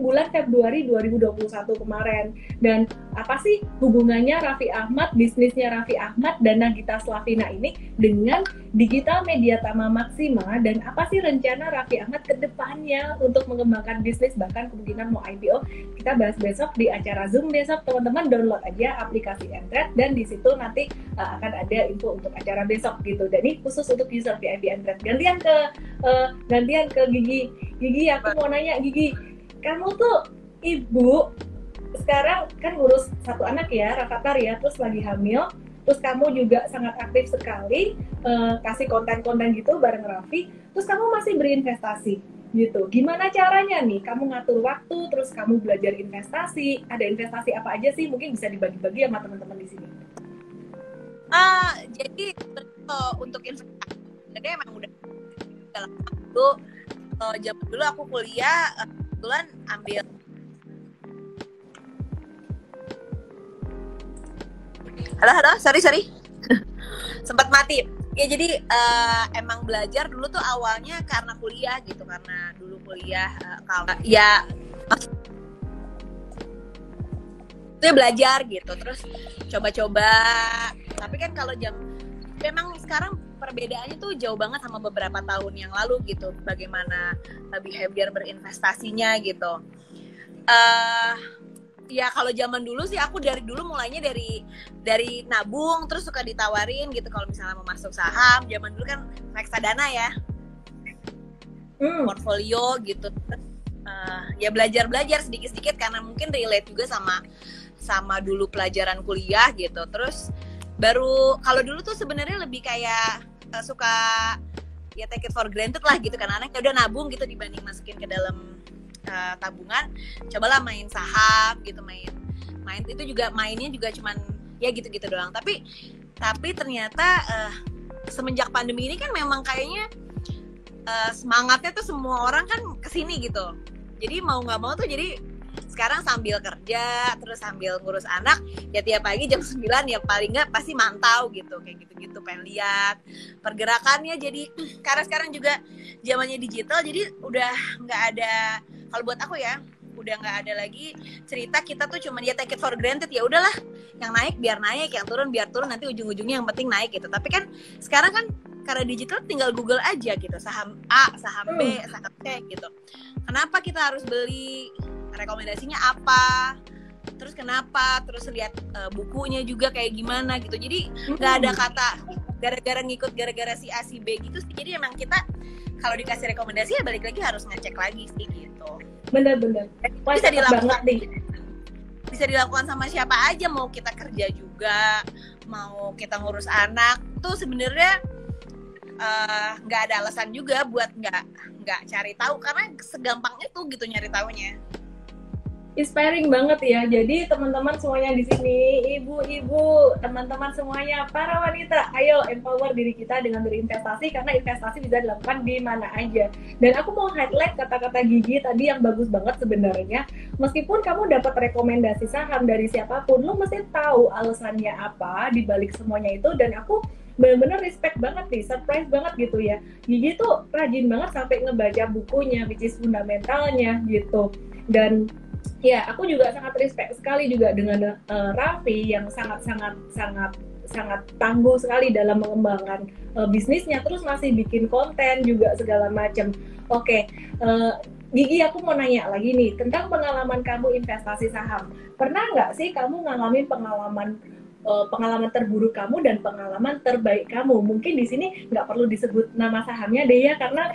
bulan Februari 2021 kemarin. Dan apa sih hubungannya Raffi Ahmad, bisnisnya Raffi Ahmad dan Nagita Slavina ini dengan Digital Media Tama Maxima, dan apa sih rencana Raffi Ahmad ke depannya untuk mengembangkan bisnis, bahkan kemungkinan mau IPO. Kita bahas besok di acara Zoom besok. Teman-teman download aja aplikasi Mtrade dan di situ nanti akan ada info untuk acara besok gitu. Dan ini khusus untuk user VIP Mtrade. Gantian ke Gigi. Gigi, aku mau nanya Gigi, kamu tuh ibu sekarang kan ngurus satu anak ya, Rafathar ya, terus lagi hamil, terus kamu juga sangat aktif sekali kasih konten-konten gitu bareng Raffi, terus kamu masih berinvestasi gitu. Gimana caranya nih kamu ngatur waktu, terus kamu belajar investasi? Ada investasi apa aja sih? Mungkin bisa dibagi-bagi sama teman-teman di sini. Jadi untuk investasi sebenarnya emang udah lama dulu. Zaman dulu aku kuliah kebetulan ambil halo sorry sempat mati ya. Jadi emang belajar dulu tuh awalnya karena kuliah gitu, karena dulu kuliah kalau ya itu belajar gitu, terus coba-coba. Tapi kan kalau memang sekarang perbedaannya tuh jauh banget sama beberapa tahun yang lalu gitu, bagaimana behavior berinvestasinya gitu. Ya kalau zaman dulu sih aku dari dulu mulainya dari nabung, terus suka ditawarin gitu kalau misalnya mau masuk saham. Zaman dulu kan reksadana ya, portfolio gitu. Ya belajar sedikit-sedikit karena mungkin relate juga sama dulu pelajaran kuliah gitu. Terus baru kalau dulu tuh sebenarnya lebih kayak suka ya take it for granted lah gitu kan, anak udah nabung gitu dibanding masukin ke dalam tabungan. Cobalah main saham gitu, main itu juga mainnya juga cuman ya gitu-gitu doang. Tapi ternyata semenjak pandemi ini kan memang kayaknya semangatnya tuh semua orang kan kesini gitu. Jadi mau nggak mau tuh jadi sekarang sambil kerja terus sambil ngurus anak ya tiap pagi jam 9 ya paling nggak pasti mantau gitu kayak gitu-gitu, pengen lihat pergerakannya. Jadi karena sekarang juga zamannya digital, jadi udah nggak ada, kalau buat aku ya udah nggak ada lagi cerita kita tuh cuman ya take it for granted, ya udahlah yang naik biar naik, yang turun biar turun, nanti ujung-ujungnya yang penting naik gitu. Tapi kan sekarang kan karena digital tinggal Google aja gitu, saham A, saham B, saham C gitu. Kenapa kita harus beli, rekomendasinya apa, terus kenapa, terus lihat bukunya juga kayak gimana gitu. Jadi nggak ada kata gara-gara ngikut gara-gara si A si B gitu sih. Jadi emang kita kalau dikasih rekomendasi ya balik lagi harus ngecek lagi sih gitu. Bener-bener Bisa dilakukan bisa dilakukan sama siapa aja, mau kita kerja juga, mau kita ngurus anak tuh sebenarnya nggak ada alasan juga buat nggak cari tahu, karena segampang itu gitu nyari taunya. Inspiring banget ya. Jadi teman-teman semuanya di sini, ibu-ibu, teman-teman semuanya, para wanita, ayo empower diri kita dengan berinvestasi, karena investasi bisa dilakukan di mana aja. Dan aku mau highlight kata-kata Gigi tadi yang bagus banget sebenarnya. Meskipun kamu dapat rekomendasi saham dari siapapun, lo mesti tahu alasannya apa di balik semuanya itu. Dan aku benar-benar respect banget nih, surprise banget gitu ya. Gigi tuh rajin banget sampai ngebaca bukunya, which is fundamentalnya gitu. Dan ya, aku juga sangat respect sekali juga dengan Raffi yang sangat tangguh sekali dalam mengembangkan bisnisnya, terus masih bikin konten juga segala macam. Oke, Gigi, aku mau nanya lagi nih tentang pengalaman kamu investasi saham. Pernah nggak sih kamu ngalamin pengalaman terburuk kamu dan pengalaman terbaik kamu? Mungkin di sini nggak perlu disebut nama sahamnya deh ya, karena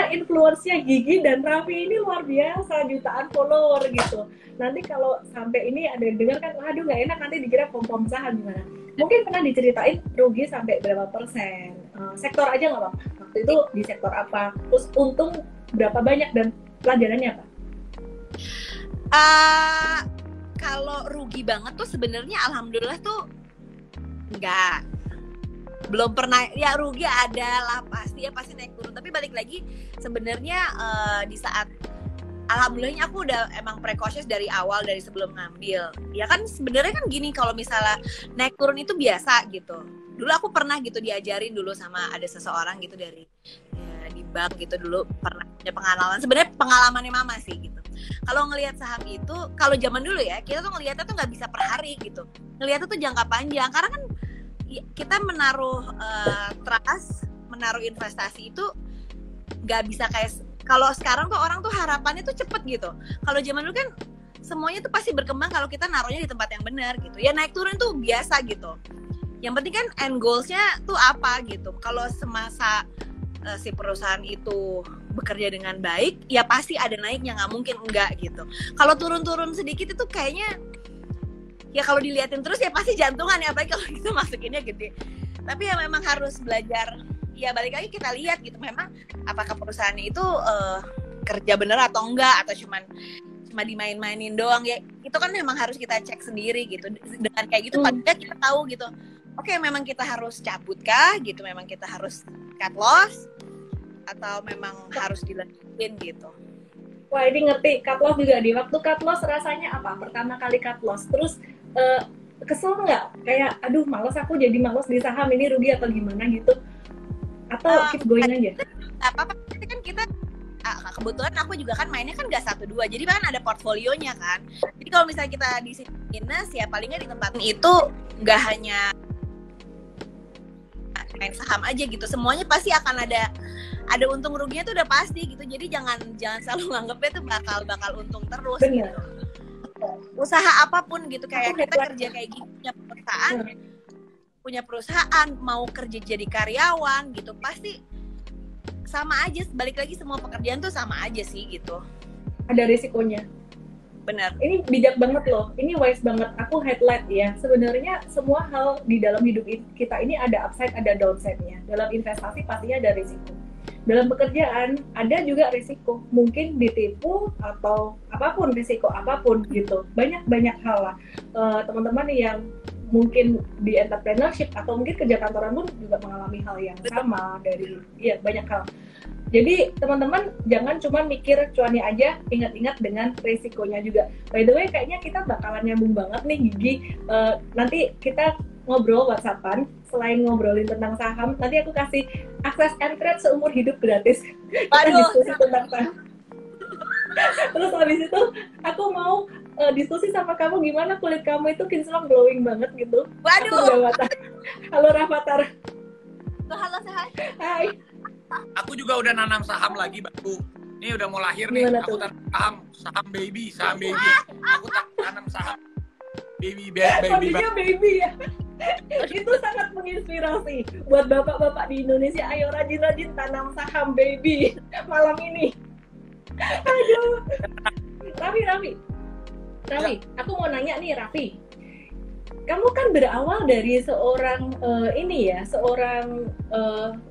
influence-nya Gigi dan Raffi ini luar biasa, jutaan follower gitu. Nanti kalau sampai ini ada yang dengar kan, aduh nggak enak, nanti dikira pom-pom saham gimana. Mungkin pernah diceritain rugi sampai berapa persen? Sektor aja nggak apa-apa. Waktu itu di sektor apa? Terus untung berapa banyak dan pelajarannya apa? Kalau rugi banget tuh sebenarnya alhamdulillah tuh belum pernah. Ya rugi adalah pasti naik turun, tapi balik lagi sebenarnya di saat alhamdulillahnya aku udah emang precautious dari awal, dari sebelum ngambil. Ya kan sebenarnya kan gini, kalau misalnya naik turun itu biasa gitu. Dulu aku pernah gitu diajarin dulu sama ada seseorang gitu dari di bank gitu, dulu pernah punya pengalaman. Sebenarnya pengalamannya mama sih gitu. Kalau ngelihat saham itu, kalau zaman dulu ya, kita tuh ngelihatnya tuh nggak bisa per hari gitu. Ngelihatnya tuh jangka panjang, karena kan kita menaruh trust, menaruh investasi itu nggak bisa kayak kalau sekarang tuh orang tuh harapannya tuh cepet gitu. Kalau zaman dulu kan semuanya tuh pasti berkembang kalau kita naruhnya di tempat yang benar gitu. Ya naik turun tuh biasa gitu. Yang penting kan end goals-nya tuh apa gitu. Kalau semasa si perusahaan itu bekerja dengan baik, ya pasti ada naiknya, nggak mungkin enggak gitu. Kalau turun-turun sedikit itu kayaknya ya kalau diliatin terus ya pasti jantungan ya, apalagi kalau kita masukinnya gede. Tapi ya memang harus belajar, ya balik lagi kita lihat gitu, memang apakah perusahaan itu kerja bener atau enggak, atau cuma dimain-mainin doang ya. Itu kan memang harus kita cek sendiri gitu. Dengan kayak gitu padahal kita tahu gitu, oke, memang kita harus cabut kah gitu, memang kita harus cut loss atau memang harus dilanjutin gitu. Wah, ini ngerti cut loss juga di waktu cut loss rasanya apa? Pertama kali cut loss, terus kesel nggak? Kayak aduh males, aku jadi males di saham ini, rugi atau gimana gitu? Atau keep going aja? Apa-apa kan kita kebetulan aku juga kan mainnya kan nggak 1-2, jadi kan ada portfolionya kan. Jadi kalau misalnya kita di sini minus, ya palingnya di tempat itu nggak hanya main saham aja gitu, semuanya pasti akan ada untung ruginya tuh udah pasti gitu. Jadi jangan selalu nganggepnya tuh bakal untung terus. Bener. Gitu. Usaha apapun gitu, kayak kita kerja kayak gini, punya perusahaan, mau kerja jadi karyawan gitu, pasti sama aja. Balik lagi, semua pekerjaan tuh sama aja sih gitu. Ada risikonya. Benar. Ini bijak banget loh, ini wise banget. Aku highlight ya, sebenarnya semua hal di dalam hidup kita ini ada upside, ada downside-nya. Dalam investasi pastinya ada risiko. dalam pekerjaan ada juga risiko, mungkin ditipu atau apapun, risiko apapun gitu. Banyak hal lah. Teman-teman yang mungkin di entrepreneurship atau mungkin kerja kantoran pun juga mengalami hal yang sama dari banyak hal. Jadi teman-teman jangan cuma mikir cuannya aja, ingat-ingat dengan resikonya juga. By the way, kayaknya kita bakalan nyambung banget nih Gigi. Nanti kita ngobrol WhatsAppan, selain ngobrolin tentang saham, nanti aku kasih akses Mtrade seumur hidup gratis. Kita diskusi tentang saham. Terus habis itu aku mau diskusi sama kamu gimana kulit kamu itu kinclong glowing banget gitu. Waduh. Halo Rafathar. Halo, sehat. Hai. Aku juga udah nanam saham lagi baru. Ini udah mau lahir nih. Gimana aku tuh? tanam saham baby. Aku tanam saham baby. Hobinya baby ya. Itu sangat menginspirasi buat bapak-bapak di Indonesia. Ayo rajin-rajin tanam saham baby malam ini. Aduh. Raffi, aku mau nanya nih Raffi. Kamu kan berawal dari seorang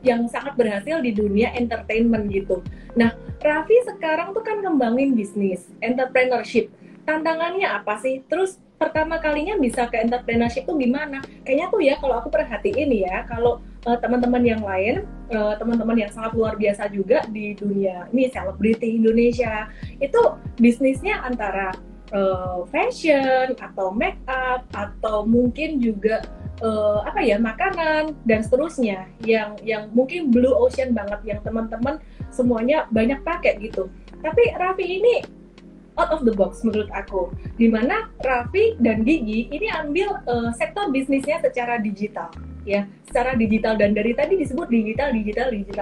yang sangat berhasil di dunia entertainment gitu. Nah, Raffi sekarang tuh kan ngembangin bisnis, entrepreneurship. Tantangannya apa sih? Terus pertama kalinya bisa ke entrepreneurship tuh gimana? Kayaknya tuh ya kalau aku perhatiin ya, kalau teman-teman yang lain, teman-teman yang sangat luar biasa juga di dunia ini selebriti Indonesia, itu bisnisnya antara fashion atau make up atau mungkin juga makanan dan seterusnya yang mungkin blue ocean banget yang teman-teman semuanya banyak pakai gitu. Tapi Raffi ini out of the box menurut aku, dimana Raffi dan Gigi ini ambil sektor bisnisnya secara digital ya, secara digital, dan dari tadi disebut digital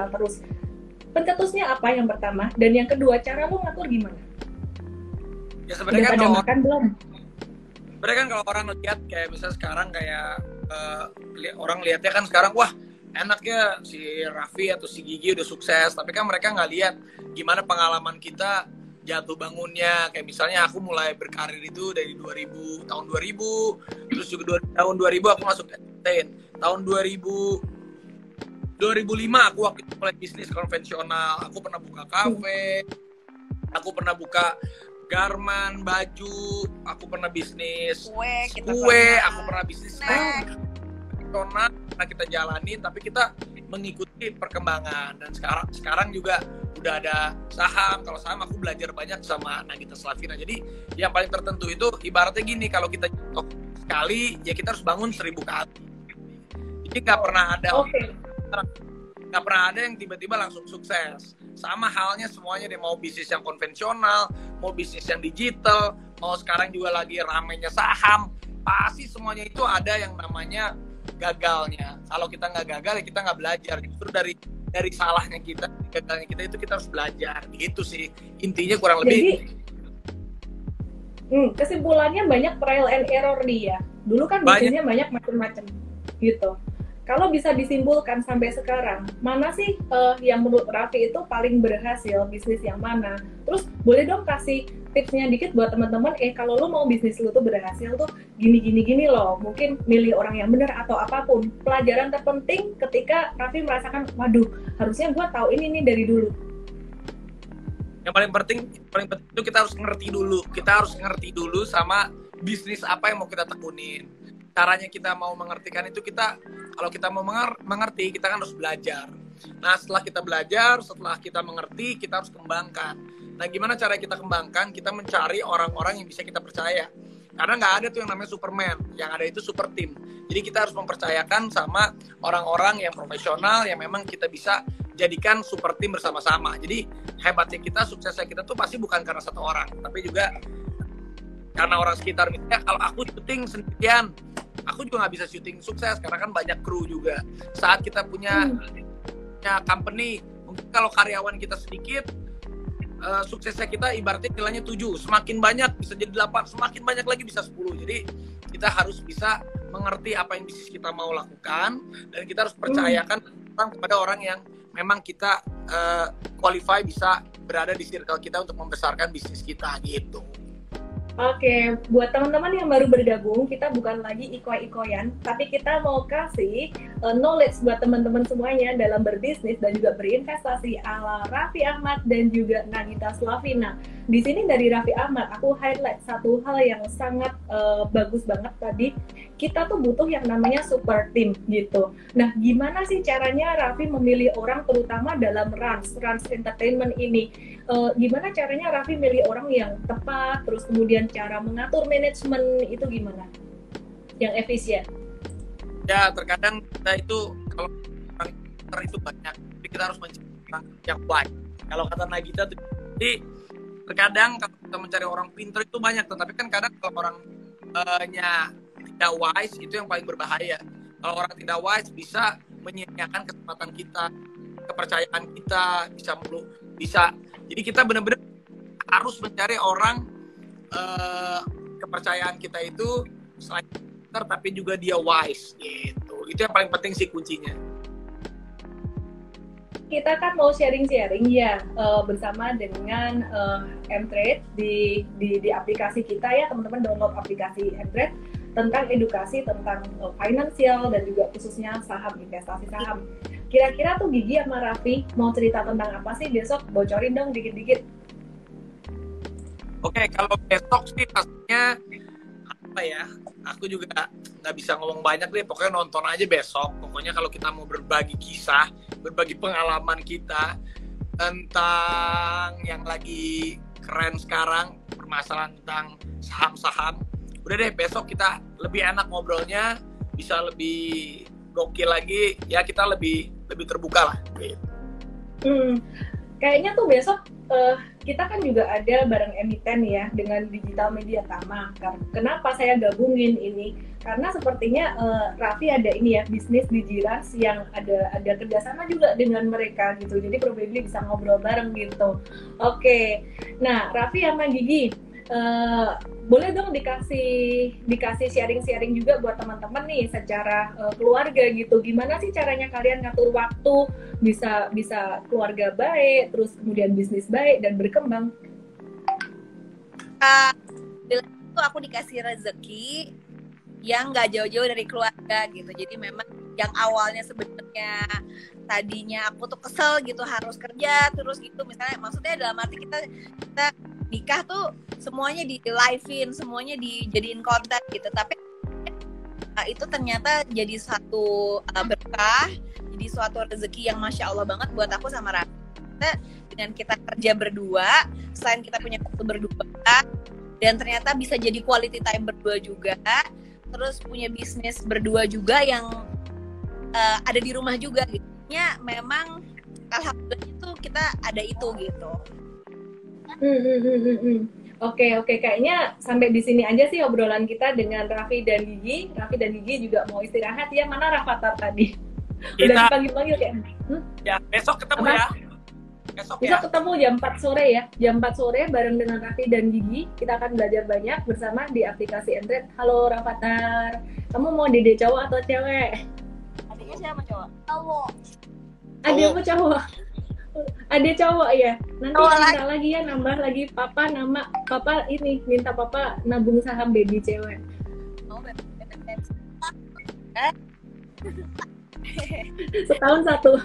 terus. Pencetusnya apa yang pertama, dan yang kedua cara lo ngatur gimana? Ya sebenarnya kan kalau orang lihat kayak misalnya sekarang kayak orang lihatnya kan sekarang wah enaknya si Raffi atau si Gigi udah sukses, tapi kan mereka nggak lihat gimana pengalaman kita jatuh bangunnya. Kayak misalnya aku mulai berkarir itu dari tahun 2000, terus juga tahun 2000 aku masuk entertain. Tahun 2005 aku waktu itu mulai bisnis konvensional. Aku pernah buka kafe, aku pernah buka garment, baju, aku pernah bisnis kue, aku pernah bisnis snack. Pernah kita jalani, tapi kita mengikuti perkembangan. Dan sekarang juga udah ada saham. Kalau saham aku belajar banyak sama Nagita Slavina. Jadi yang paling tertentu itu ibaratnya gini, kalau kita jatuh sekali ya kita harus bangun 1000 kali. Jadi nggak pernah ada yang tiba-tiba langsung sukses. Sama halnya semuanya deh, mau bisnis yang konvensional, mau bisnis yang digital, mau sekarang juga lagi ramenya saham, pasti semuanya itu ada yang namanya gagalnya. Kalau kita nggak gagal ya kita nggak belajar. Justru dari salahnya kita, gagalnya kita itu kita harus belajar. Gitu sih intinya kurang lebih. Jadi kesimpulannya banyak trial and error nih ya. Dulu kan bisnisnya banyak macam-macam gitu. Kalau bisa disimpulkan sampai sekarang, mana sih yang menurut Raffi itu paling berhasil, bisnis yang mana? Terus boleh dong kasih tipsnya dikit buat teman-teman, kalau lo mau bisnis lo tuh berhasil tuh gini loh. Mungkin milih orang yang benar atau apapun. Pelajaran terpenting ketika Raffi merasakan, waduh, harusnya gue tahu ini nih dari dulu. Yang paling penting itu kita harus ngerti dulu. Kita harus ngerti dulu sama bisnis apa yang mau kita tekunin. Caranya kita mau mengertikan itu kalau kita mau mengerti, kita kan harus belajar. Nah, setelah kita belajar, setelah kita mengerti, kita harus kembangkan. Nah, gimana cara kita kembangkan? Kita mencari orang-orang yang bisa kita percaya. Karena nggak ada tuh yang namanya Superman, yang ada itu super team. Jadi kita harus mempercayakan sama orang-orang yang profesional, yang memang kita bisa jadikan super team bersama-sama. Jadi hebatnya kita, suksesnya kita tuh pasti bukan karena satu orang, tapi juga karena orang sekitar. Misalnya kalau aku syuting sendirian, aku juga nggak bisa syuting sukses karena kan banyak kru juga. Saat kita punya company, mungkin kalau karyawan kita sedikit, suksesnya kita ibaratnya nilainya 7, semakin banyak bisa jadi 8, semakin banyak lagi bisa 10. Jadi kita harus bisa mengerti apa yang bisnis kita mau lakukan, dan kita harus percayakan kepada orang yang memang kita qualify bisa berada di circle kita untuk membesarkan bisnis kita gitu. Oke, buat teman-teman yang baru bergabung, kita bukan lagi ikoy-ikoyan, tapi kita mau kasih knowledge buat teman-teman semuanya dalam berbisnis dan juga berinvestasi ala Raffi Ahmad dan juga Nagita Slavina. Di sini dari Raffi Ahmad, aku highlight satu hal yang sangat bagus banget tadi. Kita tuh butuh yang namanya super team gitu. Nah, gimana sih caranya Raffi memilih orang terutama dalam Rans Entertainment ini? Gimana caranya Raffi milih orang yang tepat, terus kemudian cara mengatur manajemen itu gimana? Yang efisien. Ya, terkadang kita itu kalau orang pintar itu banyak, tapi kita harus mencari orang yang baik. Kalau kata Nagita tuh, jadi terkadang kalau kita mencari orang pintar itu banyak, tetapi kan kadang kalau orangnya tidak wise itu yang paling berbahaya. Kalau orang tidak wise bisa menyia-nyiakan kesempatan kita, kepercayaan kita, bisa. Jadi kita benar-benar harus mencari orang kepercayaan kita itu selain pintar tapi juga dia wise gitu. Itu yang paling penting sih kuncinya. Kita kan mau sharing-sharing ya bersama dengan Mtrade di aplikasi kita ya, teman-teman download aplikasi Mtrade tentang edukasi tentang finansial dan juga khususnya saham, investasi saham. Kira-kira tuh Gigi sama Raffi mau cerita tentang apa sih besok? Bocorin dong dikit-dikit. Oke, kalau besok sih pastinya apa ya? Aku juga nggak bisa ngomong banyak deh. Pokoknya nonton aja besok. Pokoknya kalau kita mau berbagi kisah, berbagi pengalaman kita tentang yang lagi keren sekarang, permasalahan tentang saham-saham. Udah deh, besok kita lebih enak ngobrolnya, bisa lebih gokil lagi. Ya kita lebih terbuka lah. Kayaknya tuh besok kita kan juga ada bareng emiten ya dengan Digital Media Tama. Kenapa saya gabungin ini? Karena sepertinya Raffi ada ini ya, bisnis Digiras yang ada kerjasama juga dengan mereka gitu. Jadi probably bisa ngobrol bareng gitu. Oke, nah Raffi sama Gigi, boleh dong dikasih sharing-sharing juga buat teman-teman nih secara keluarga gitu. Gimana sih caranya kalian ngatur waktu bisa keluarga baik, terus kemudian bisnis baik dan berkembang? Itu aku dikasih rezeki yang nggak jauh-jauh dari keluarga gitu. Jadi memang yang awalnya sebenarnya tadinya aku tuh kesel gitu harus kerja terus gitu, misalnya maksudnya dalam arti kita nikah tuh semuanya di live-in, semuanya dijadiin konten gitu, tapi itu ternyata jadi satu berkah, jadi suatu rezeki yang masya Allah banget buat aku sama Raffi. Dengan kita kerja berdua, selain kita punya waktu berdua, dan ternyata bisa jadi quality time berdua juga, terus punya bisnis berdua juga yang ada di rumah juga gitu. Ya memang alhamdulillah itu kita ada itu gitu. Oke, kayaknya sampai di sini aja sih obrolan kita dengan Raffi dan Gigi. Raffi dan Gigi juga mau istirahat ya. Mana Rafathar tadi? Udah dipanggil-panggil kayak. Ya, besok ketemu ya. Besok ketemu jam 4 sore ya. Jam 4 sore bareng dengan Raffi dan Gigi. Kita akan belajar banyak bersama di aplikasi Mtrade. Halo Rafathar. Kamu mau dede cowok atau cewek? Adiknya siapa cowok? Cowok. Adikmu cowok. Adik cowok ya. Nanti Cowok minta lagi ya, nambah lagi nama papa ini, minta papa nabung saham baby cewek. Oh, Setahun satu.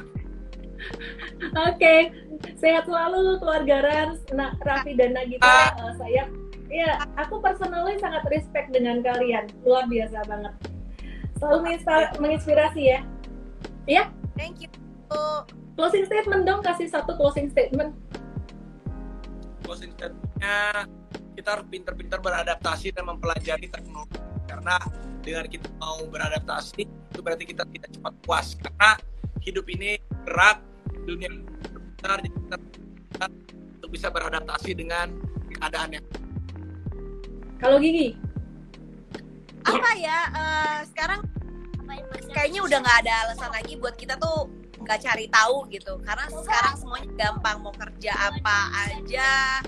Oke, sehat selalu keluarga Rans, Raffi dan Nagita. Aku personally sangat respect dengan kalian, luar biasa banget. Selalu menginspirasi ya. Iya? Thank you. Closing statement dong, kasih satu closing statement. Closing statementnya, kita harus pintar-pintar beradaptasi dan mempelajari teknologi. Karena dengan kita mau beradaptasi, itu berarti kita tidak cepat puas. Karena hidup ini berat, dunia besar, jadi kita untuk bisa beradaptasi dengan keadaannya. Kalau Gigi? Apa ya, sekarang kayaknya udah nggak ada alasan lagi buat kita tuh nggak cari tahu gitu, karena sekarang semuanya gampang, mau kerja apa aja,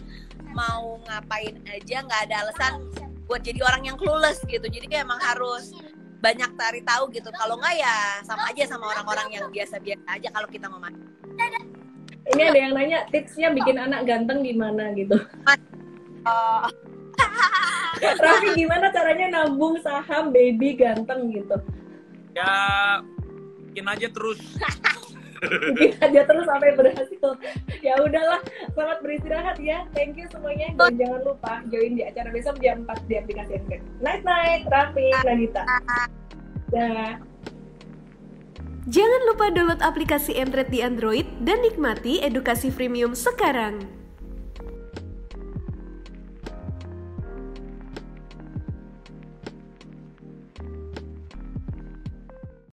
mau ngapain aja, nggak ada alasan buat jadi orang yang clueless gitu. Jadi emang harus banyak cari tahu gitu, kalau nggak ya sama aja sama orang-orang yang biasa-biasa aja kalau kita mau main. Ini ada yang nanya tipsnya bikin anak ganteng gimana gitu. Raffi, gimana caranya nabung saham baby ganteng gitu? Ya bikin aja terus. Bikin aja terus sampai berhasil. Ya udahlah, selamat beristirahat ya. Thank you semuanya. Dan jangan lupa join di acara besok jam 4 di aplikasi Mtrade. Night Raffi, Nagita. Dah. Jangan lupa download aplikasi Mtrade di Android dan nikmati edukasi freemium sekarang.